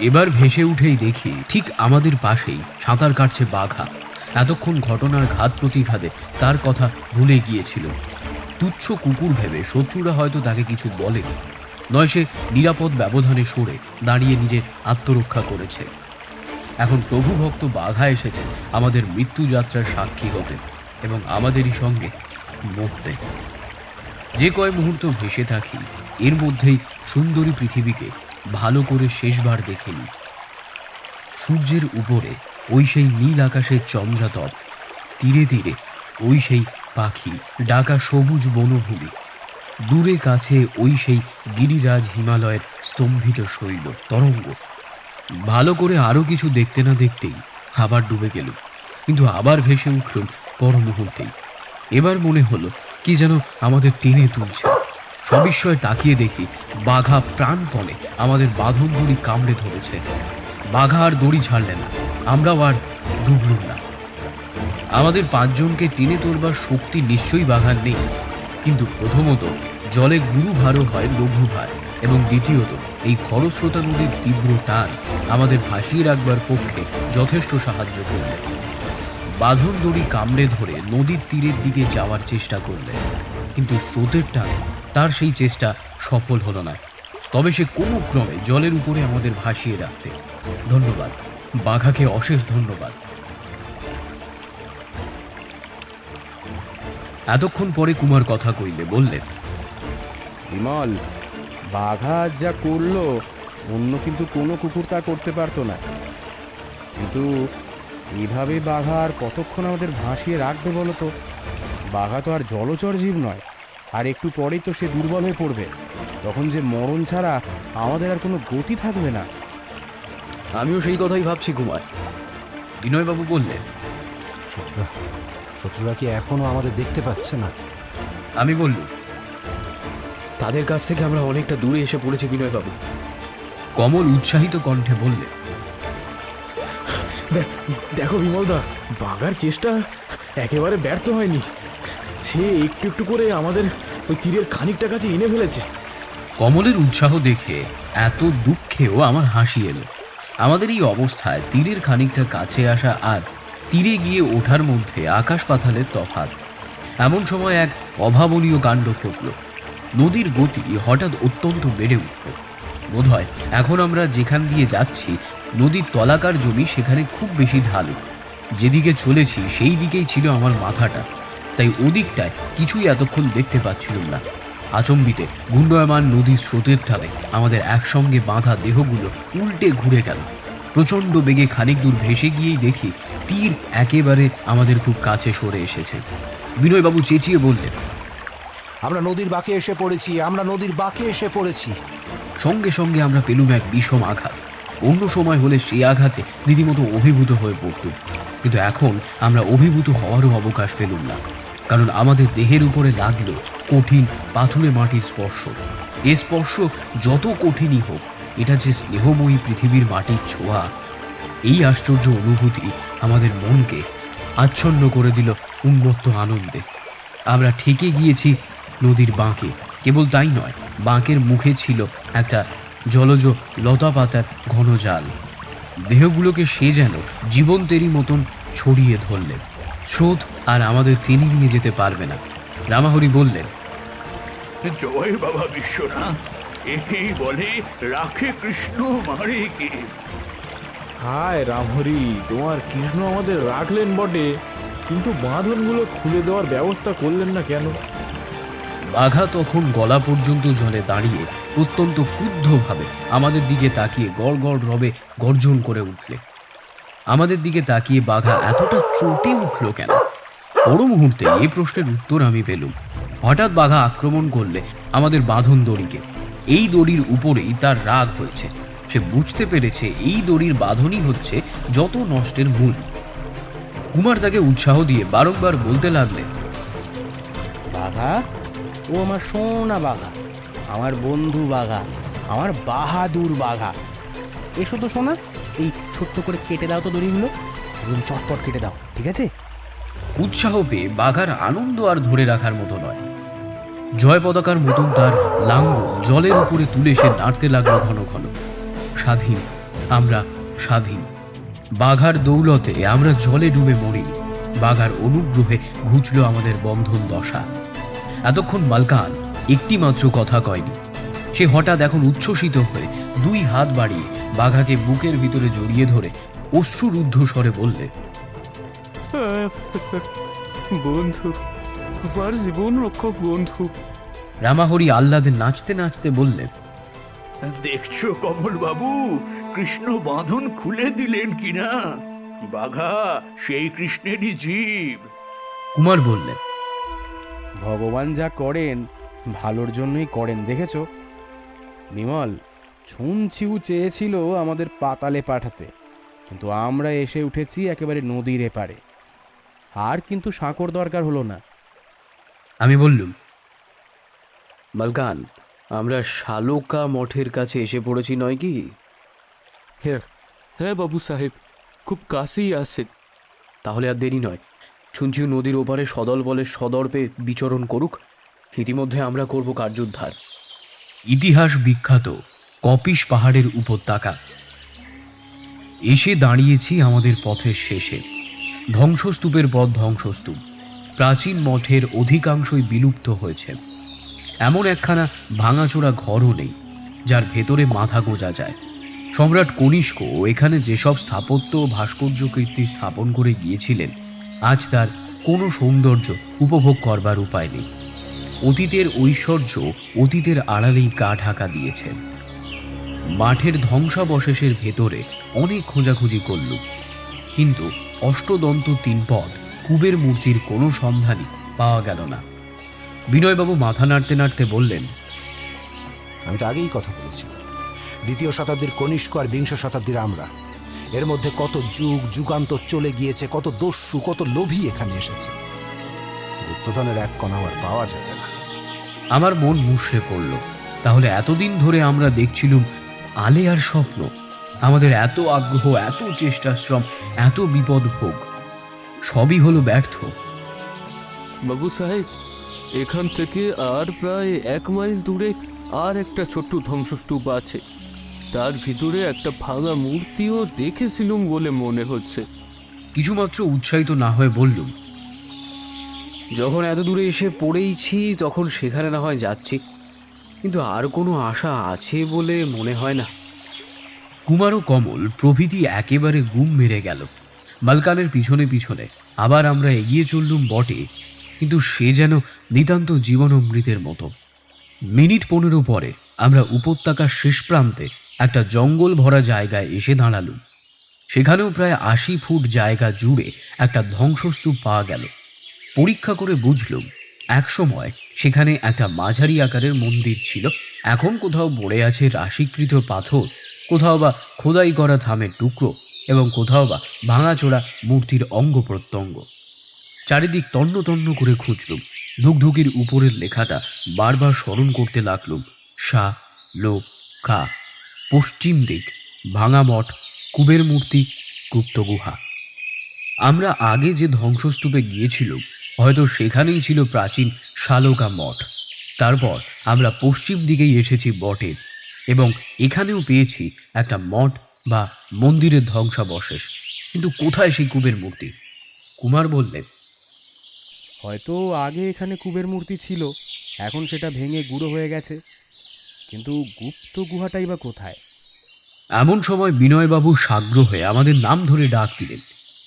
এবার ভেসে উঠেই দেখি ঠিক আমাদের পাশেই সাঁতার কাটছে বাঘা। এতক্ষণ ঘটনার ঘাত প্রতিঘাতে তার কথা ভুলে গিয়েছিল। তুচ্ছ কুকুর ভেবে শত্রুরা হয়তো তাকে কিছু বলেনি, নয় সে নিরাপদ ব্যবধানে সরে দাঁড়িয়ে নিজের আত্মরক্ষা করেছে। এখন প্রভু ভক্ত বাঘা এসেছে আমাদের মৃত্যুযাত্রার সাক্ষী হতে এবং আমাদেরই সঙ্গে মরতে। যে কয় মুহূর্ত ভেসে থাকি এর মধ্যেই সুন্দরী পৃথিবীকে ভালো করে শেষবার দেখে নিই। সূর্যের উপরে ওই সেই নীল আকাশের চন্দ্রাতপ, তীরে তীরে ওই সেই পাখি ডাকা সবুজ বনভূমি, দূরে কাছে ওই সেই গিরিরাজ হিমালয়ের স্তম্ভিত শৈল তরঙ্গ। ভালো করে আরও কিছু দেখতে না দেখতেই আবার ডুবে গেল, কিন্তু আবার ভেসে উঠল পর মুহূর্তেই। এবার মনে হলো কি যেন আমাদের টেনে তুলছে। সবিস্ময়ে তাকিয়ে দেখি বাঘা প্রাণপণে আমাদের বাঁধন দড়ি কামড়ে ধরেছে। বাঘা আর দড়ি ছাড়লে না, আমরাও আর ডুবলুম না। আমাদের পাঁচজনকে টেনে তোলবার শক্তি নিশ্চয়ই বাঘার নেই, কিন্তু প্রথমত জলে গুরুভারও হয় লঘুভার এবং দ্বিতীয়ত এই খরস্রোতা নদীর তীব্র টান আমাদের ভাসিয়ে রাখবার পক্ষে যথেষ্ট সাহায্য করলে। বাঁধন দড়ি কামড়ে ধরে নদীর তীরের দিকে যাওয়ার চেষ্টা করলে, কিন্তু স্রোতের টানে তার সেই চেষ্টা সফল হলো না। তবে সে কোনো ক্রমে জলের উপরে আমাদের ভাসিয়ে রাখবে। ধন্যবাদ বাঘাকে, অশেষ ধন্যবাদ। এতক্ষণ পরে কুমার কথা কইলে বললেন, বিমল, বাঘা যা করলো অন্য কিন্তু কোনো কুকুর তা করতে পারতো না। কিন্তু এইভাবে বাঘা আর কতক্ষণ আমাদের ভাসিয়ে রাখবে বলো তো? বাঘা তো আর জলচর জীব নয়, আর একটু পরেই তো সে দুর্বল হয়ে পড়বে। তখন যে মরণ ছাড়া আমাদের আর কোনো গতি থাকবে না। আমিও সেই কথাই ভাবছি কুমার। বিনয়বাবু বললেন, শত্রুরা কি এখনো আমাদের দেখতে পাচ্ছে না? আমি বললুম, তাদের কাছ থেকে আমরা অনেকটা দূরে এসে পড়েছি বিনয়বাবু। কমল উৎসাহিত কণ্ঠে বললে, দেখো বিমলদা, বাঘার চেষ্টা একেবারে ব্যর্থ হয়নি। সে একটু একটু করে আমাদের ওই তীরের খানিকটা কাছে এনে ফেলেছে। কমলের উৎসাহ দেখে এত দুঃখেও আমার হাসি এলো। আমাদের এই অবস্থায় তীরের খানিকটা কাছে আসা আর তীরে গিয়ে ওঠার মধ্যে আকাশ পাতালের তফাৎ। এমন সময় এক অভাবনীয় কাণ্ড ঘটল। নদীর গতি হঠাৎ অত্যন্ত বেড়ে উঠল। বোধহয় এখন আমরা যেখান দিয়ে যাচ্ছি নদীর তলাকার জমি, সেখানে খুব বেশি ঢালু। যেদিকে চলেছি সেই দিকেই ছিল আমার মাথাটা, তাই ওদিকটায় কিছুই এতক্ষণ দেখতে পাচ্ছিলাম না। আচম্বিতে ঘূর্ণয়মান নদীর স্রোতের ঠালে আমাদের একসঙ্গে বাঁধা দেহগুলো উল্টে ঘুরে গেল। প্রচণ্ড বেগে খানিক দূর ভেসে গিয়েই দেখি তীর একেবারে আমাদের খুব কাছে সরে এসেছে। বিনয়বাবু চেঁচিয়ে বললেন, আমরা নদীর বাঁকে এসে পড়েছি, আমরা নদীর বাঁকে এসে পড়েছি। সঙ্গে সঙ্গে আমরা পেলুম এক বিষম আঘাত। অন্য সময় হলে সেই আঘাতে রীতিমতো অভিভূত হয়ে পড়তুম, কিন্তু এখন আমরা অভিভূত হওয়ারও অবকাশ পেলুম না, কারণ আমাদের দেহের উপরে লাগলো কঠিন পাথুরে মাটির স্পর্শ। এ স্পর্শ যত কঠিনই হোক, এটা যে স্নেহময়ী পৃথিবীর মাটির ছোঁয়া। এই আশ্চর্য অনুভূতি আমাদের মনকে আচ্ছন্ন করে দিল উন্মত্ত আনন্দে। আমরা ঠেকে গিয়েছি নদীর বাঁকে। কেবল তাই নয়, বাঁকের মুখে ছিল একটা জলজ লতা পাতার ঘন জাল। দেহগুলোকে সে যেন জীবন্তেরই মতন ছড়িয়ে ধরলেন। স্রোত আর আমাদের টেনে নিয়ে যেতে পারবে না। রামাহরি বললেন, জয় বাবা বিশ্বনাথ, একেই বলে রাখে কৃষ্ণ মারে কে। হায় রামহরি, তোমার কৃষ্ণ আমাদের রাখলেন বটে, কিন্তু বাঁধনগুলো খুলে দেওয়ার ব্যবস্থা করলেন না কেন? বাঘা তখন গলা পর্যন্ত জলে দাঁড়িয়ে অত্যন্ত ক্রুদ্ধভাবে আমাদের দিকে তাকিয়ে গড় গড় রবে গর্জন করে উঠলে। আমাদের দিকে তাকিয়ে বাঘা এতটা চটে উঠল কেন? পর মুহূর্তে এই প্রশ্নের উত্তর আমি পেলুম। হঠাৎ বাঘা আক্রমণ করলে আমাদের বাঁধন দড়িকে। এই দড়ির উপরেই তার রাগ হয়েছে। সে বুঝতে পেরেছে এই দড়ির বাঁধনই হচ্ছে যত নষ্টের মূল। কুমার তাকে উৎসাহ দিয়ে বারংবার বলতে লাগলেন, বাঘা, ও আমার সোনা বাঘা, আমার বন্ধু বাঘা, আমার বাহাদুর বাঘা, এসো তো সোনা, এই ছোট্ট করে কেটে দাও তো দড়িগুলো, একদম চটপট কেটে দাও, ঠিক আছে? উৎসাহ পেয়ে বাঘার আনন্দ আর ধরে রাখার মতো নয়। জয় পতাকার মতন তার লাঙ্গল জলের উপরে তুলে সে নাড়তে লাগলো ঘন ঘন। স্বাধীন, আমরা স্বাধীন। বাঘার দৌলতে আমরা জলে ডুবে মরিনি। বাঘার অনুগ্রহে ঘুচল আমাদের বন্ধন দশা। এতক্ষণ মালকান একটি মাত্র কথা কয়নি। সে হঠাৎ এখন উচ্ছ্বসিত হয়ে দুই হাত বাড়িয়ে বাঘাকে বুকের ভিতরে জড়িয়ে ধরে অশ্রুরুদ্ধ স্বরে বললে, বন্ধু, আমার জীবন রক্ষক বন্ধু। রামাহরি আহ্লাদে নাচতে নাচতে বললেন, দেখছো কমল বাবু, কৃষ্ণ বাঁধন খুলে দিলেন কিনা। বাঘা সেই কৃষ্ণেরই জীব। কুমার বললেন, ভগবান যা করেন ভালোর জন্যই করেন, দেখেছ? বিমল, ছুনছিউ চেয়েছিল আমাদের পাতালে পাঠাতে, কিন্তু আমরা এসে উঠেছি একেবারে নদীর এপারে। আর কিন্তু সাঁকর দরকার হলো না। আমি বললুম, মালকান, আমরা শালকা মঠের কাছে এসে পড়েছি নয় কি? হ্যাঁ হ্যাঁ বাবু সাহেব, খুব কাছেই আছে। তাহলে আর দেরি নয়, ছুনছিউ নদীর ওপারে সদল বলে সদর্পে বিচরণ করুক। ইতিমধ্যে আমরা করব কার্যোদ্ধার। ইতিহাস বিখ্যাত কপিস পাহাড়ের উপত্যকা। এসে দাঁড়িয়েছি আমাদের পথের শেষে। ধ্বংসস্তূপের পথ ধ্বংসস্তূপ। প্রাচীন মঠের অধিকাংশই বিলুপ্ত হয়েছে। এমন একখানা ভাঙাচোরা ঘরও নেই যার ভেতরে মাথা গোঁজা যায়। সম্রাট কনিষ্ক এখানে যেসব স্থাপত্য ও ভাস্কর্য কীর্তি স্থাপন করে গিয়েছিলেন, আজ তার কোনো সৌন্দর্য উপভোগ করবার উপায় নেই। অতীতের ঐশ্বর্য অতীতের আড়ালেই গা ঢাকা দিয়েছেন। মাঠের ধ্বংসাবশেষের ভেতরে অনেক খোঁজাখুঁজি করল, কিন্তু অষ্টদন্ত তিন পদ কুবের মূর্তির কোনো সন্ধানই পাওয়া গেল না। বিনয়বাবু মাথা নাড়তে নাড়তে বললেন, আমি তো আগেই কথা বলেছিলাম, দ্বিতীয় শতাব্দীর কনিষ্ক আর বিংশ শতাব্দীর আমরা, এর মধ্যে কত যুগ যুগান্তর চলে গিয়েছে, কত দস্যু কত লোভী এখানে এসেছে। গুপ্তধনের এক কণাও আর পাওয়া যাবে না। আমার মন মুষড়ে পড়ল। তাহলে এতদিন ধরে আমরা দেখছিলুম আলে আর স্বপ্ন। আমাদের এত আগ্রহ, এত চেষ্টাশ্রম, এত বিপদ ভোগ, সবই হলো ব্যর্থ। বাবু সাহেব, এখান থেকে আর প্রায় 1 মাইল দূরে আর একটা ছোট্ট ধ্বংসস্তূপ আছে। তার ভিতরে একটা ভাঙা মূর্তিও দেখেছিলুম বলে মনে হচ্ছে। কিছুমাত্র উৎসাহিত না হয়ে বললুম, যখন এত দূরে এসে পড়েইছি তখন সেখানে না হয় যাচ্ছি, কিন্তু আর কোনো আশা আছে বলে মনে হয় না। কুমার ও কমল প্রভৃতি একেবারে গুম মেরে গেল। বালকানের পিছনে পিছনে আবার আমরা এগিয়ে চললুম বটে, কিন্তু সে যেন নিতান্ত জীবনমৃতের মতো। মিনিট 15 পরে আমরা উপত্যকার শেষ প্রান্তে একটা জঙ্গল ভরা জায়গায় এসে দাঁড়ালুম। সেখানেও প্রায় 80 ফুট জায়গা জুড়ে একটা ধ্বংসস্তূপ পাওয়া গেল। পরীক্ষা করে বুঝলুম একসময় সেখানে একটা মাঝারি আকারের মন্দির ছিল। এখন কোথাও পড়ে আছে রাশিকৃত পাথর, কোথাও বা খোদাই করা থামের টুকরো, এবং কোথাও বা ভাঙাচোরা মূর্তির অঙ্গ প্রত্যঙ্গ। চারিদিক তন্ন তন্ন করে খুঁজলুম। ধুকধুকির উপরের লেখাটা বারবার স্মরণ করতে লাগলুম। সা লো খা, পশ্চিম দিক, ভাঙা মঠ, কুবের মূর্তি, গুপ্ত গুহা। আমরা আগে যে ধ্বংসস্তূপে গিয়েছিলাম হয়তো সেখানেই ছিল প্রাচীন শালকা মঠ। তারপর আমরা পশ্চিম দিকেই এসেছি বটে, এবং এখানেও পেয়েছি একটা মঠ বা মন্দিরের ধ্বংসাবশেষ। কিন্তু কোথায় সেই কুবের মূর্তি? কুমার বললেন, হয়তো আগে এখানে কুবের মূর্তি ছিল, এখন সেটা ভেঙে গুঁড়ো হয়ে গেছে, কিন্তু গুপ্ত গুহাটাই বা কোথায়? এমন সময় বিনয়বাবু সাগ্র হয়ে আমাদের নাম ধরে ডাক দিলেন।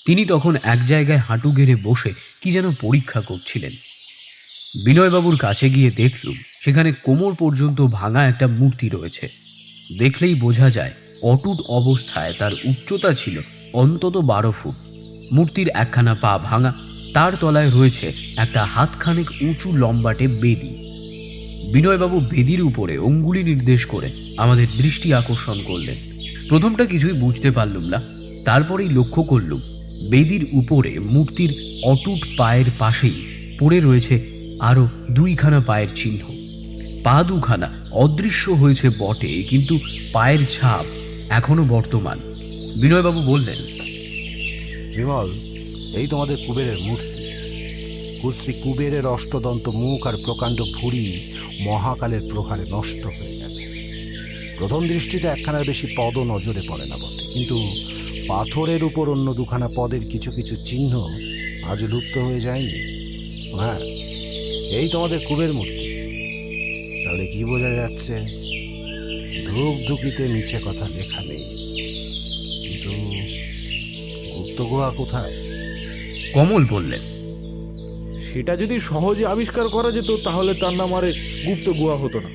তিনি তখন এক জায়গায় হাঁটু গেড়ে বসে কি যেন পরীক্ষা করছিলেন। বিনয়বাবুর কাছে গিয়ে দেখলুম সেখানে কোমর পর্যন্ত ভাঙা একটা মূর্তি রয়েছে। দেখলেই বোঝা যায় অটুট অবস্থায় তার উচ্চতা ছিল অন্তত 12 ফুট। মূর্তির একখানা পা ভাঙা, তার তলায় রয়েছে একটা হাতখানেক উঁচু লম্বাটে বেদি। বিনয়বাবু বেদির উপরে অঙ্গুলি নির্দেশ করে আমাদের দৃষ্টি আকর্ষণ করলেন। প্রথমটা কিছুই বুঝতে পারলুম না, তারপরেই লক্ষ্য করলুম বেদির উপরে মূর্তির অটুট পায়ের পাশেই পড়ে রয়েছে আরও 2খানা পায়ের চিহ্ন। পা দুখানা অদৃশ্য হয়েছে বটে, কিন্তু পায়ের ছাপ এখনো বর্তমান। বিনয়বাবু বললেন, বিমল, এই তোমাদের কুবেরের মূর্তি। কুশ্রী কুবেরের অষ্টদন্ত মুখ আর প্রকাণ্ড ভুঁড়ি মহাকালের প্রহারে নষ্ট হয়ে গেছে। প্রথম দৃষ্টিতে একখানার বেশি পদও নজরে পড়ে না বটে, কিন্তু পাথরের উপর অন্য 2খানা পদের কিছু কিছু চিহ্ন আজ লুপ্ত হয়ে যায়নি। হ্যাঁ, এই তোমাদের কুবের মূর্তি। তাহলে কি বোঝা যাচ্ছে? ধুকধুকিতে মিছে কথা লেখা নেই, কিন্তু গুপ্ত গুহা কোথায়? কমল বললেন, সেটা যদি সহজে আবিষ্কার করা যেত তাহলে তার নাম আরে গুপ্ত গুহা হতো না।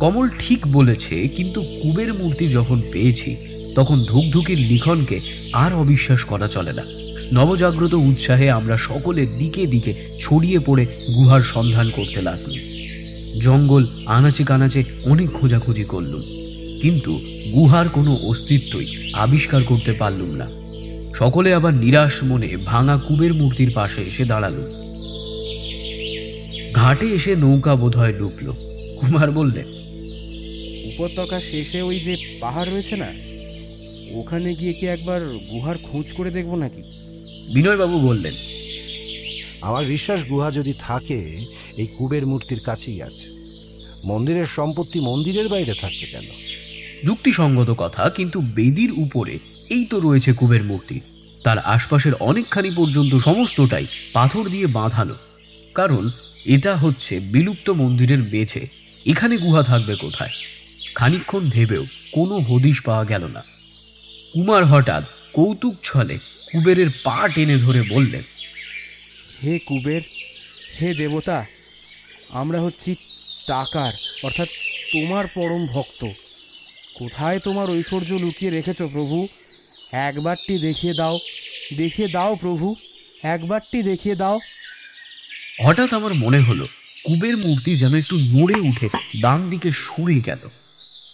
কমল ঠিক বলেছে, কিন্তু কুবের মূর্তি যখন পেয়েছি তখন ধুকধুকির লিখনকে আর অবিশ্বাস করা চলে না। নবজাগ্রত উৎসাহে আমরা সকলে দিকে দিকে ছড়িয়ে পড়ে গুহার সন্ধান করতে লাগলাম। জঙ্গল আনাচে কানাচে অনেক খোঁজাখুঁজি করলুম, কিন্তু গুহার কোনো অস্তিত্বই আবিষ্কার করতে পারলুম না। সকলে আবার নিরাশ মনে ভাঙা কুবের মূর্তির পাশে এসে দাঁড়ালুম। ঘাটে এসে নৌকা বোধহয় ডুবল। কুমার বললেন, উপত্যকা শেষে ওই যে পাহাড় রয়েছে না, ওখানে গিয়ে কি একবার গুহার খোঁজ করে দেখবো নাকি? বিনয়বাবু বললেন, আমার বিশ্বাস গুহা যদি থাকে এই কুবের মূর্তির কাছেই আছে। মন্দিরের সম্পত্তি মন্দিরের বাইরে থাকবে কেন? যুক্তিসঙ্গত কথা, কিন্তু বেদির উপরে এই তো রয়েছে কুবের মূর্তি। তার আশপাশের অনেকখানি পর্যন্ত সমস্তটাই পাথর দিয়ে বাঁধানো, কারণ এটা হচ্ছে বিলুপ্ত মন্দিরের বেছে। এখানে গুহা থাকবে কোথায়? খানিকক্ষণ ভেবেও কোনো হদিশ পাওয়া গেল না। কুমার হঠাৎ কৌতুক ছলে কুবেরের পা টেনে ধরে বললেন, হে কুবের, হে দেবতা, আমরা হচ্ছি টাকার অর্থাৎ তোমার পরম ভক্ত। কোথায় তোমার ঐশ্বর্য লুকিয়ে রেখেছ প্রভু? একবারটি দেখিয়ে দাও, দেখিয়ে দাও প্রভু, একবারটি দেখিয়ে দাও। হঠাৎ আমার মনে হলো কুবের মূর্তি যেন একটু নড়ে উঠে ডান দিকে সরে গেল।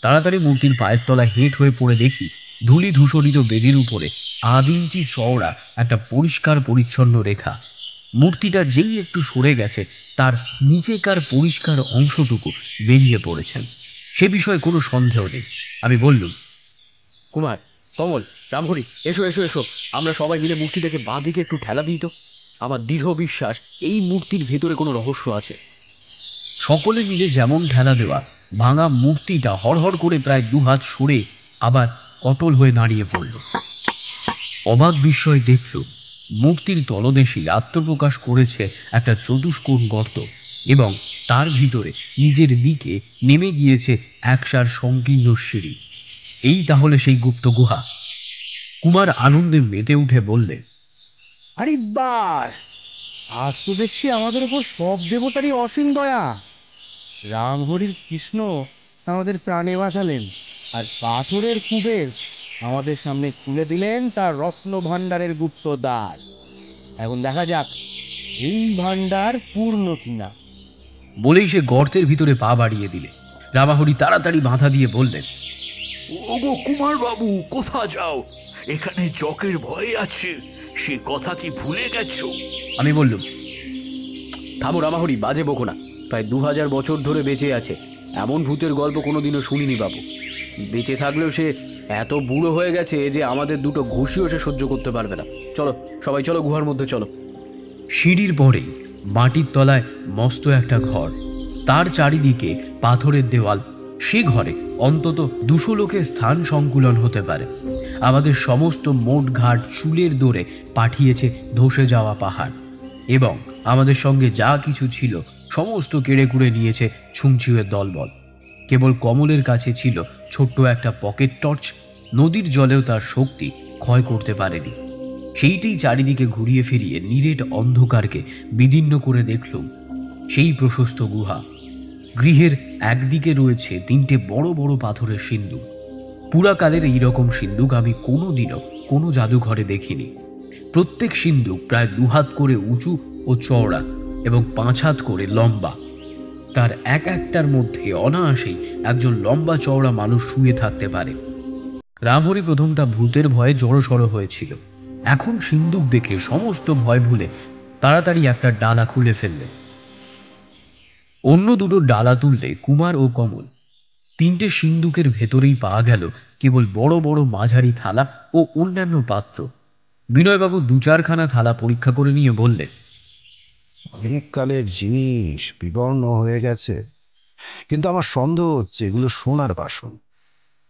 তাড়াতাড়ি মূর্তির পায়ের তলায় হেঁট হয়ে পড়ে দেখি ধুলি ধূসরিত বেদির উপরে 1.5 ইঞ্চি চওড়া একটা পরিষ্কার পরিচ্ছন্ন রেখা। মূর্তিটা যেই একটু সরে গেছে তার নিচেকার পরিষ্কার অংশটুকু বেরিয়ে পড়েছেন, সে বিষয়ে কোনো সন্দেহ নেই। আমি বললুম, কুমার, কমল, রামহরি, এসো এসো এসো, আমরা সবাই মিলে মূর্তিটাকে বাঁ দিকে একটু ঠেলা দিই তো। আমার দৃঢ় বিশ্বাস এই মূর্তির ভেতরে কোনো রহস্য আছে। সকলে মিলে যেমন ঠেলা দেওয়া, ভাঙা মূর্তিটা হড়হড় করে প্রায় 2 হাত সরে আবার অটল হয়ে দাঁড়িয়ে পড়ল। অবাক বিস্ময় দেখল মূর্তির তলদেশে আত্মপ্রকাশ করেছে একটা চতুষ্কোণ গর্ত এবং তার ভিতরে নিজের দিকে নেমে গিয়েছে একসার সংকীর্ণ সিঁড়ি। এই তাহলে সেই গুপ্ত গুহা। কুমার আনন্দে মেতে উঠে বললে, আরে বাস, আজ তো দেখছি আমাদের উপর সব দেবতারই অসীম দয়া। রাম হরির কৃষ্ণ আমাদের প্রাণে বাঁচালেন, আর পাথরের কুবের আমাদের সামনে খুলে দিলেন তার রত্ন ভাণ্ডারের গুপ্ত দ্বার। এখন দেখা যাক এই ভাণ্ডার পূর্ণ কিনা। বলেই সে গর্তের ভিতরে পা বাড়িয়ে দিলে। রামাহরি তাড়াতাড়ি বাধা দিয়ে বললেন, ওগো কুমার বাবু, কোথা যাও? এখানে জকের ভয় আছে, সে কথা কি ভুলে গেছো? আমি বললুম, থামো রামাহরি, বাজে বকো না। প্রায় 2000 বছর ধরে বেঁচে আছে, এমন ভূতের গল্প কোনোদিনও শুনিনি বাবু। বেঁচে থাকলেও সে এত বুড়ো হয়ে গেছে যে আমাদের দুটো ঘুষিও সে সহ্য করতে পারবে না। চলো সবাই, চলো গুহার মধ্যে চলো। সিঁড়ির পরেই মাটির তলায় মস্ত একটা ঘর, তার চারিদিকে পাথরের দেওয়াল। সে ঘরে অন্তত 200 লোকের স্থান সংকুলন হতে পারে। আমাদের সমস্ত মোট ঘাট চুলের দৌড়ে পাঠিয়েছে ধসে যাওয়া পাহাড়, এবং আমাদের সঙ্গে যা কিছু ছিল সমস্ত কেড়ে কুড়ে নিয়েছে ছুমছুয়ের দলবল। কেবল কমলের কাছে ছিল ছোট্ট একটা পকেট টর্চ, নদীর জলেও তার শক্তি ক্ষয় করতে পারেনি। সেইটি চারিদিকে ঘুরিয়ে ফিরিয়ে নিরেট অন্ধকারকে বিদীর্ণ করে দেখলুম সেই প্রশস্ত গুহা। গৃহের একদিকে রয়েছে 3টে বড় বড় পাথরের সিন্দুক। পুরাকালের এইরকম সিন্দুক আমি কোনোদিনও কোনো জাদুঘরে দেখিনি। প্রত্যেক সিন্দুক প্রায় 2 হাত করে উঁচু ও চওড়া এবং 5 হাত করে লম্বা। তার একটার মধ্যে অনায়াসেই একজন লম্বা চওড়া মানুষ শুয়ে থাকতে পারে। রামহরি প্রথমটা ভূতের ভয়ে জড়সড় হয়েছিল। এখন সিন্দুক দেখে সমস্ত ভয় ভুলে তাড়াতাড়ি একটা ডালা খুলে ফেললেন। অন্য দুটো ডালা তুললে কুমার ও কমল 3টে সিন্দুকের ভেতরেই পাওয়া গেল কেবল বড় বড় মাঝারি থালা ও অন্যান্য পাত্র। বিনয়বাবু 2-4খানা থালা পরীক্ষা করে নিয়ে বললেন, অনেককালের জিনিস, বিবর্ণ হয়ে গেছে, কিন্তু আমার সন্দেহ হচ্ছে এগুলো সোনার বাসন,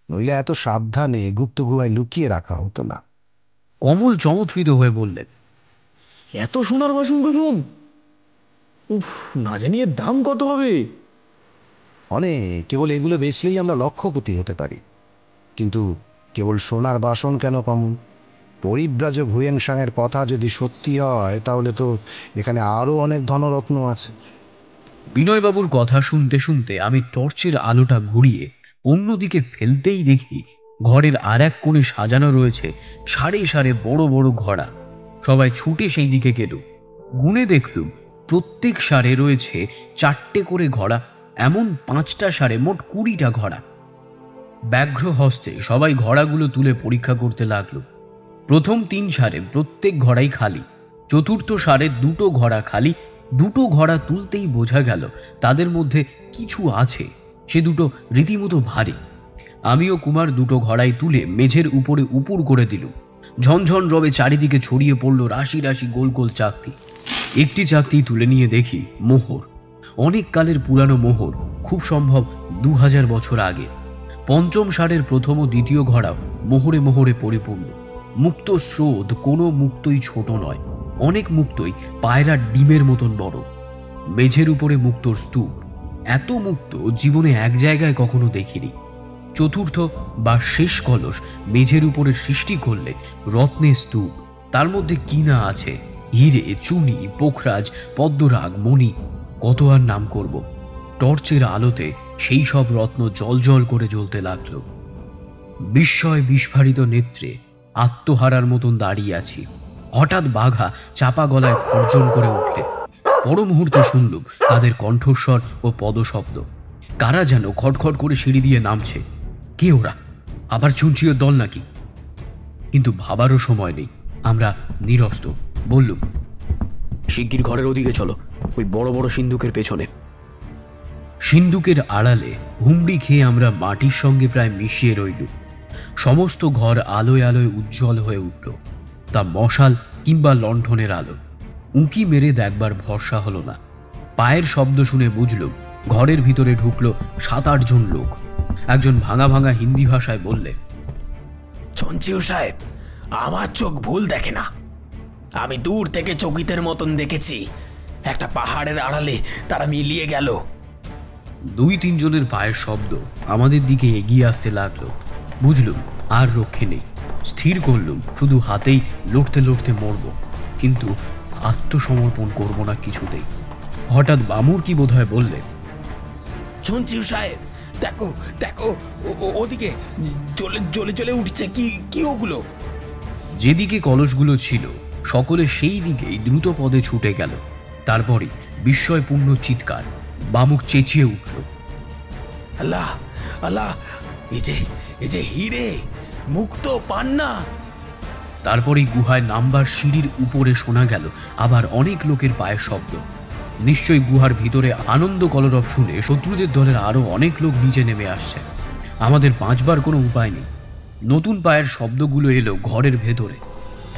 নইলে এত সাবধানে গুপ্ত গুহায় লুকিয়ে রাখা হতো না। কমল চমৎকৃত হয়ে বললেন, এত সোনার বাসন কুসুম, উফ, না জানি এর দাম কত হবে। অনেক, কেবল এগুলো বেচলেই আমরা লক্ষপতি হতে পারি। কিন্তু কেবল সোনার বাসন কেন কমল? পরিব্রাজক হুয়েনসাংয়ের কথা যদি সত্যি হয় তাহলে তো এখানে আরো অনেক ধনরত্ন আছে। বিনয়বাবুর কথা শুনতে শুনতে আমি টর্চের আলোটা ঘুরিয়ে অন্যদিকে ফেলতেই দেখি ঘরের আর এক কোণে সাজানো রয়েছে সারি সারি বড় বড় ঘোড়া। সবাই ছুটে সেই দিকে গেল। গুনে দেখলুম প্রত্যেক সারে রয়েছে 4টে করে ঘোড়া, এমন 5টা সারে মোট 20টা ঘোড়া। ব্যাঘ্র হস্তে সবাই ঘোড়াগুলো তুলে পরীক্ষা করতে লাগলো। প্রথম 3 সারে প্রত্যেক ঘোড়াই খালি, চতুর্থ সারে 2টো ঘোড়া খালি। 2টো ঘোড়া তুলতেই বোঝা গেল তাদের মধ্যে কিছু আছে, সে দুটো রীতিমতো ভারী। আমিও কুমার 2টো ঘোড়াই তুলে মেঝের উপরে উপুর করে দিলুম। ঝনঝন রবে চারিদিকে ছড়িয়ে পড়ল রাশি রাশি গোল গোল চাকতি। একটি চাকতি তুলে নিয়ে দেখি মোহর, অনেক কালের পুরানো মোহর, খুব সম্ভব 2000 বছর আগে। পঞ্চম সারের প্রথম ও দ্বিতীয় ঘোড়াও মোহরে মোহরে পরিপূর্ণ। মুক্ত স্রোত, কোনো মুক্তই ছোট নয়, অনেক মুক্তই পায়রার ডিমের মতন বড়। মেঝের উপরে মুক্তোর স্তূপ, এত মুক্ত জীবনে এক জায়গায় কখনো দেখিনি। চতুর্থ বা শেষ কলস মেঝের উপরে সৃষ্টি করলে রত্নের স্তূপ, তার মধ্যে কিনা আছে হিরে, চুনি, পোখরাজ, পদ্মরাগ, মণি, কত আর নাম করব। টর্চের আলোতে সেই সব রত্ন জলজল করে জ্বলতে লাগলো। বিস্ময় বিস্ফারিত নেত্রে আত্মহারার মতন দাঁড়িয়ে আছি। হঠাৎ বাঘা চাপা গলায় গর্জন করে উঠলে। পর মুহূর্তে শুনলুম তাদের কণ্ঠস্বর ও পদশব্দ। কারা যেন খটখট করে সিঁড়ি দিয়ে নামছে। কে ওরা? আবার চুনচিওর দল নাকি? কিন্তু ভাবারও সময় নেই, আমরা নিরস্ত। বললুম, শিগগির ঘরের ওদিকে চলো, ওই বড় বড় সিন্দুকের পেছনে। সিন্দুকের আড়ালে হুমড়ি খেয়ে আমরা মাটির সঙ্গে প্রায় মিশিয়ে রইলুম। সমস্ত ঘর আলোয় আলোয় উজ্জ্বল হয়ে উঠল, তা মশাল কিংবা লণ্ঠনের আলো। উঁকি মেরে দেখবার ভরসা হলো না। পায়ের শব্দ শুনে বুঝলুম ঘরের ভিতরে ঢুকলো 7-8 জন লোক। একজন ভাঙা ভাঙা হিন্দি ভাষায় বললে, ছঞ্চিও সাহেব, আমার চোখ ভুল দেখে না। আমি দূর থেকে চকিতের মতন দেখেছি, একটা পাহাড়ের আড়ালে তারা মিলিয়ে গেল। 2-3 জনের পায়ের শব্দ আমাদের দিকে এগিয়ে আসতে লাগলো। বুঝলুম আর রক্ষে নেই। স্থির করলুম শুধু হাতেই লড়তে লড়তে মরব, কিন্তু আত্মসমর্পণ করব না কিছুতেই। হঠাৎ বামুর কি বোধহয় বললেন, শুনছি সাহেব, দেখো দেখো, ওদিকে জ্বলে জ্বলে জ্বলে উঠছে। কি ওগুলো? যেদিকে কলসগুলো ছিল সকলে সেই দিকেই দ্রুত পদে ছুটে গেল। তারপরে বিস্ময়পূর্ণ চিৎকার। বামুক চেঁচিয়ে উঠল, আল্লাহ আল্লাহ, এই যে হিরে, মুক্ত পান্না। তারপরেই গুহায় নামবার সিঁড়ির উপরে শোনা গেল আবার অনেক লোকের পায়ের শব্দ। নিশ্চয়ই গুহার ভিতরে আনন্দ কলরব শুনে শত্রুদের দলের আরো অনেক লোক নিচে নেমে আসছে। আমাদের বাঁচবার কোনো উপায় নেই। নতুন পায়ের শব্দগুলো এলো ঘরের ভেতরে।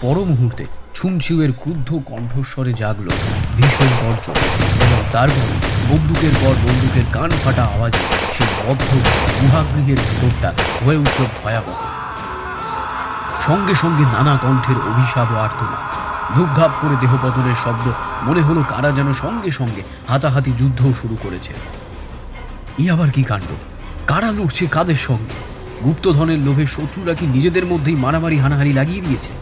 পর মুহূর্তে ছুমছিউয়ের ক্রুদ্ধ কণ্ঠস্বরে জাগলো ভীষণ গর্জন, এবং তারপর বন্দুকের পর বন্দুকের কান ফাটা আওয়াজে সেই বদ্ধ গুহাগৃহের ভেতরটা হয়ে উঠল ভয়াবহ। সঙ্গে সঙ্গে নানা কণ্ঠের অভিশাপ ও আর্তনাদ, ধূপধাপ করে দেহপতনের শব্দ। মনে হলো কারা যেন সঙ্গে সঙ্গে হাতাহাতি যুদ্ধও শুরু করেছে। ই আবার কি কাণ্ড! কারা লড়ছে কাদের সঙ্গে? গুপ্তধনের লোভে শত্রুরা কি নিজেদের মধ্যেই মারামারি হানাহানি লাগিয়ে দিয়েছে?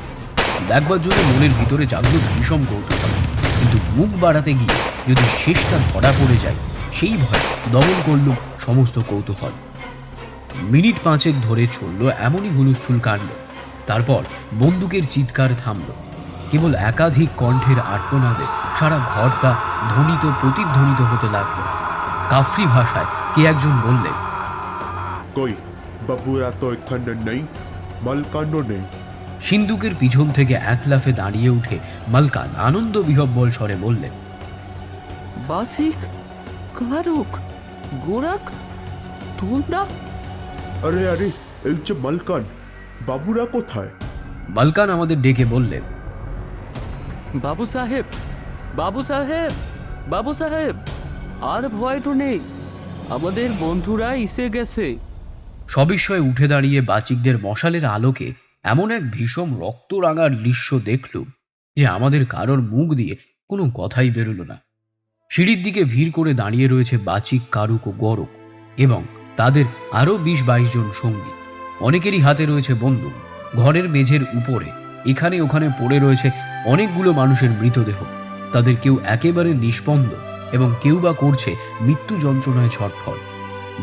দেখবার জন্য মনের ভিতরে জাগলো ভীষণ কৌতূহল, কিন্তু মুখ বাড়াতে গিয়ে যদি শেষটা ধরা পড়ে যায় সেই ভয় দমন করল সমস্ত কৌতূহল। মিনিট 5 ধরে চলল এমনই হুলস্থুল কাণ্ড। তারপর বন্দুকের চিৎকার থামল। কেবল একাধিক কণ্ঠের আর্তনাদে সারা ঘরটা ধ্বনিত প্রতিধ্বনিত হতে লাগলো। কাফরি ভাষায় কে একজন বললে, কই বাবুরা তো এখানে নেই, মালকানও নেই। সিন্দুকের পিছন থেকে এক লাফে দাঁড়িয়ে উঠে মালকান আনন্দ বিহব্বল স্বরে বললেন, বাসিক, কারুক, গোরাক, তোমরা? আরে আরে, এই যে মালকান, বাবুরা কোথায়? মালকান আমাদের ডেকে বললেন, বাবু সাহেব, বাবু সাহেব, বাবু সাহেব, আর ভয় তো নেই, আমাদের বন্ধুরা এসে গেছে। সবিস্ময়ে উঠে দাঁড়িয়ে বাচিকদের মশালের আলোকে এমন এক ভীষণ রক্তরাঙার দৃশ্য দেখলুম যে আমাদের কারোর মুখ দিয়ে কোনো কথাই বেরোল না। সিঁড়ির দিকে ভিড় করে দাঁড়িয়ে রয়েছে বাচিক, কারুক ও গরক, এবং তাদের আরও 20-22 জন সঙ্গী। অনেকেরই হাতে রয়েছে বন্দুক। ঘরের মেঝের উপরে এখানে ওখানে পড়ে রয়েছে অনেকগুলো মানুষের মৃতদেহ। তাদের কেউ একেবারে নিষ্পন্দ, এবং কেউ বা করছে মৃত্যু যন্ত্রণায় ছটফট।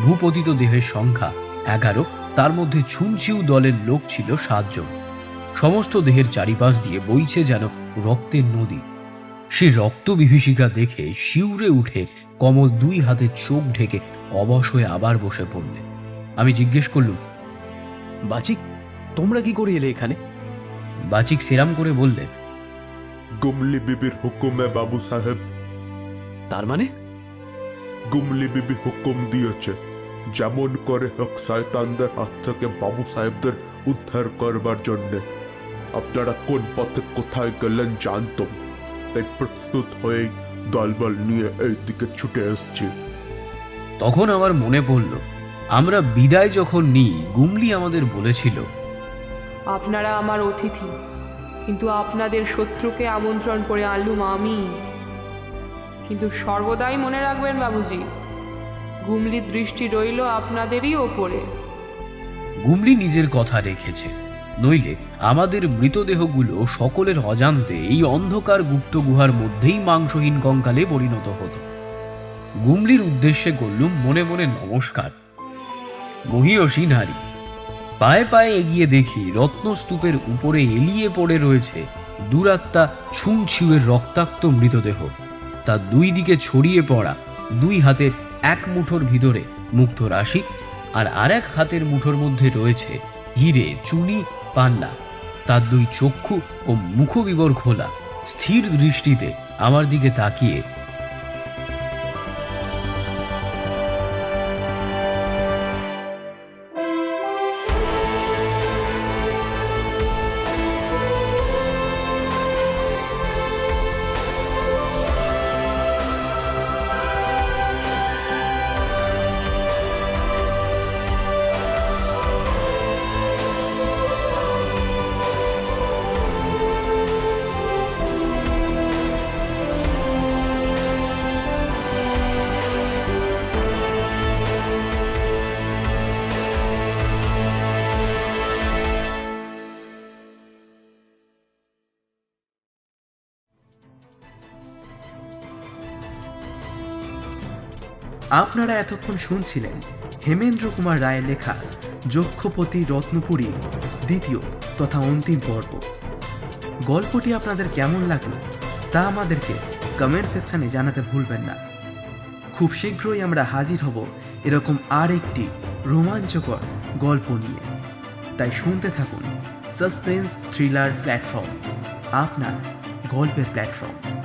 ভূপতিত দেহের সংখ্যা 11, তার মধ্যে ছুমছিউ দলের লোক ছিল 7 জন। সমস্ত দেহের চারিপাশ দিয়ে বইছে যেন রক্তের নদী। সে রক্ত বিভীষিকা দেখে শিউরে উঠে কমল 2 হাতে চোখ ঢেকে অবশ হয়ে আবার বসে পড়লে। আমি জিজ্ঞেস করলুম, বাচিক, তোমরা কি করে এলে এখানে? বাচিক সেরাম করে বললেন, গুমলি বিবির হুকুমে বাবু সাহেব। তার মানে? গুমলি বিবি হুকুম দিয়েছে যেমন করে হোক শয়তানদের হাত থেকে বাবু সাহেবদের উদ্ধার করবার জন্যে। আপনারা কোন পথে কোথায় গেলেন জানতাম, তাই প্রস্তুত হয়ে দলবল নিয়ে এই দিকে ছুটে এসছি। তখন আমার মনে পড়ল আমরা বিদায় যখন নিই, গুমলি আমাদের বলেছিল, আপনারা আমার অতিথি, কিন্তু আপনাদের শত্রুকে আমন্ত্রণ করে আনলুম আমি। কিন্তু সর্বদাই মনে রাখবেন বাবুজি, গুমলির দৃষ্টি রইল আপনাদেরই ওপরে। গুমলি নিজের কথা রেখেছে, নইলে আমাদের মৃতদেহগুলো সকলের অজান্তে এই অন্ধকার গুপ্ত গুহার মধ্যেই মাংসহীন কঙ্কালে পরিণত হতো। গুমলির উদ্দেশ্যে করলুম মনে মনে নমস্কার। মহিয়সী নারী। পায়ে পায়ে এগিয়ে দেখি রত্নস্তূপের উপরে এলিয়ে পড়ে রয়েছে দুরাত্মা ছুমছিউয়ের রক্তাক্ত মৃতদেহ। তার 2 দিকে ছড়িয়ে পড়া 2 হাতের এক মুঠোর ভিতরে মুক্ত রাশি, আর আরেক হাতের মুঠোর মধ্যে রয়েছে হিরে, চুনি, পান্না। তার 2 চক্ষু ও মুখবিবর খোলা, স্থির দৃষ্টিতে আমার দিকে তাকিয়ে আপনারা এতক্ষণ শুনছিলেন হেমেন্দ্র কুমার রায়ের লেখা যক্ষপতি রত্নপুরী দ্বিতীয় তথা অন্তিম পর্ব। গল্পটি আপনাদের কেমন লাগলো তা আমাদেরকে কমেন্ট সেকশনে জানাতে ভুলবেন না। খুব শীঘ্রই আমরা হাজির হব এরকম আর একটি রোমাঞ্চকর গল্প নিয়ে। তাই শুনতে থাকুন সাসপেন্স থ্রিলার প্ল্যাটফর্ম, আপনার গল্পের প্ল্যাটফর্ম।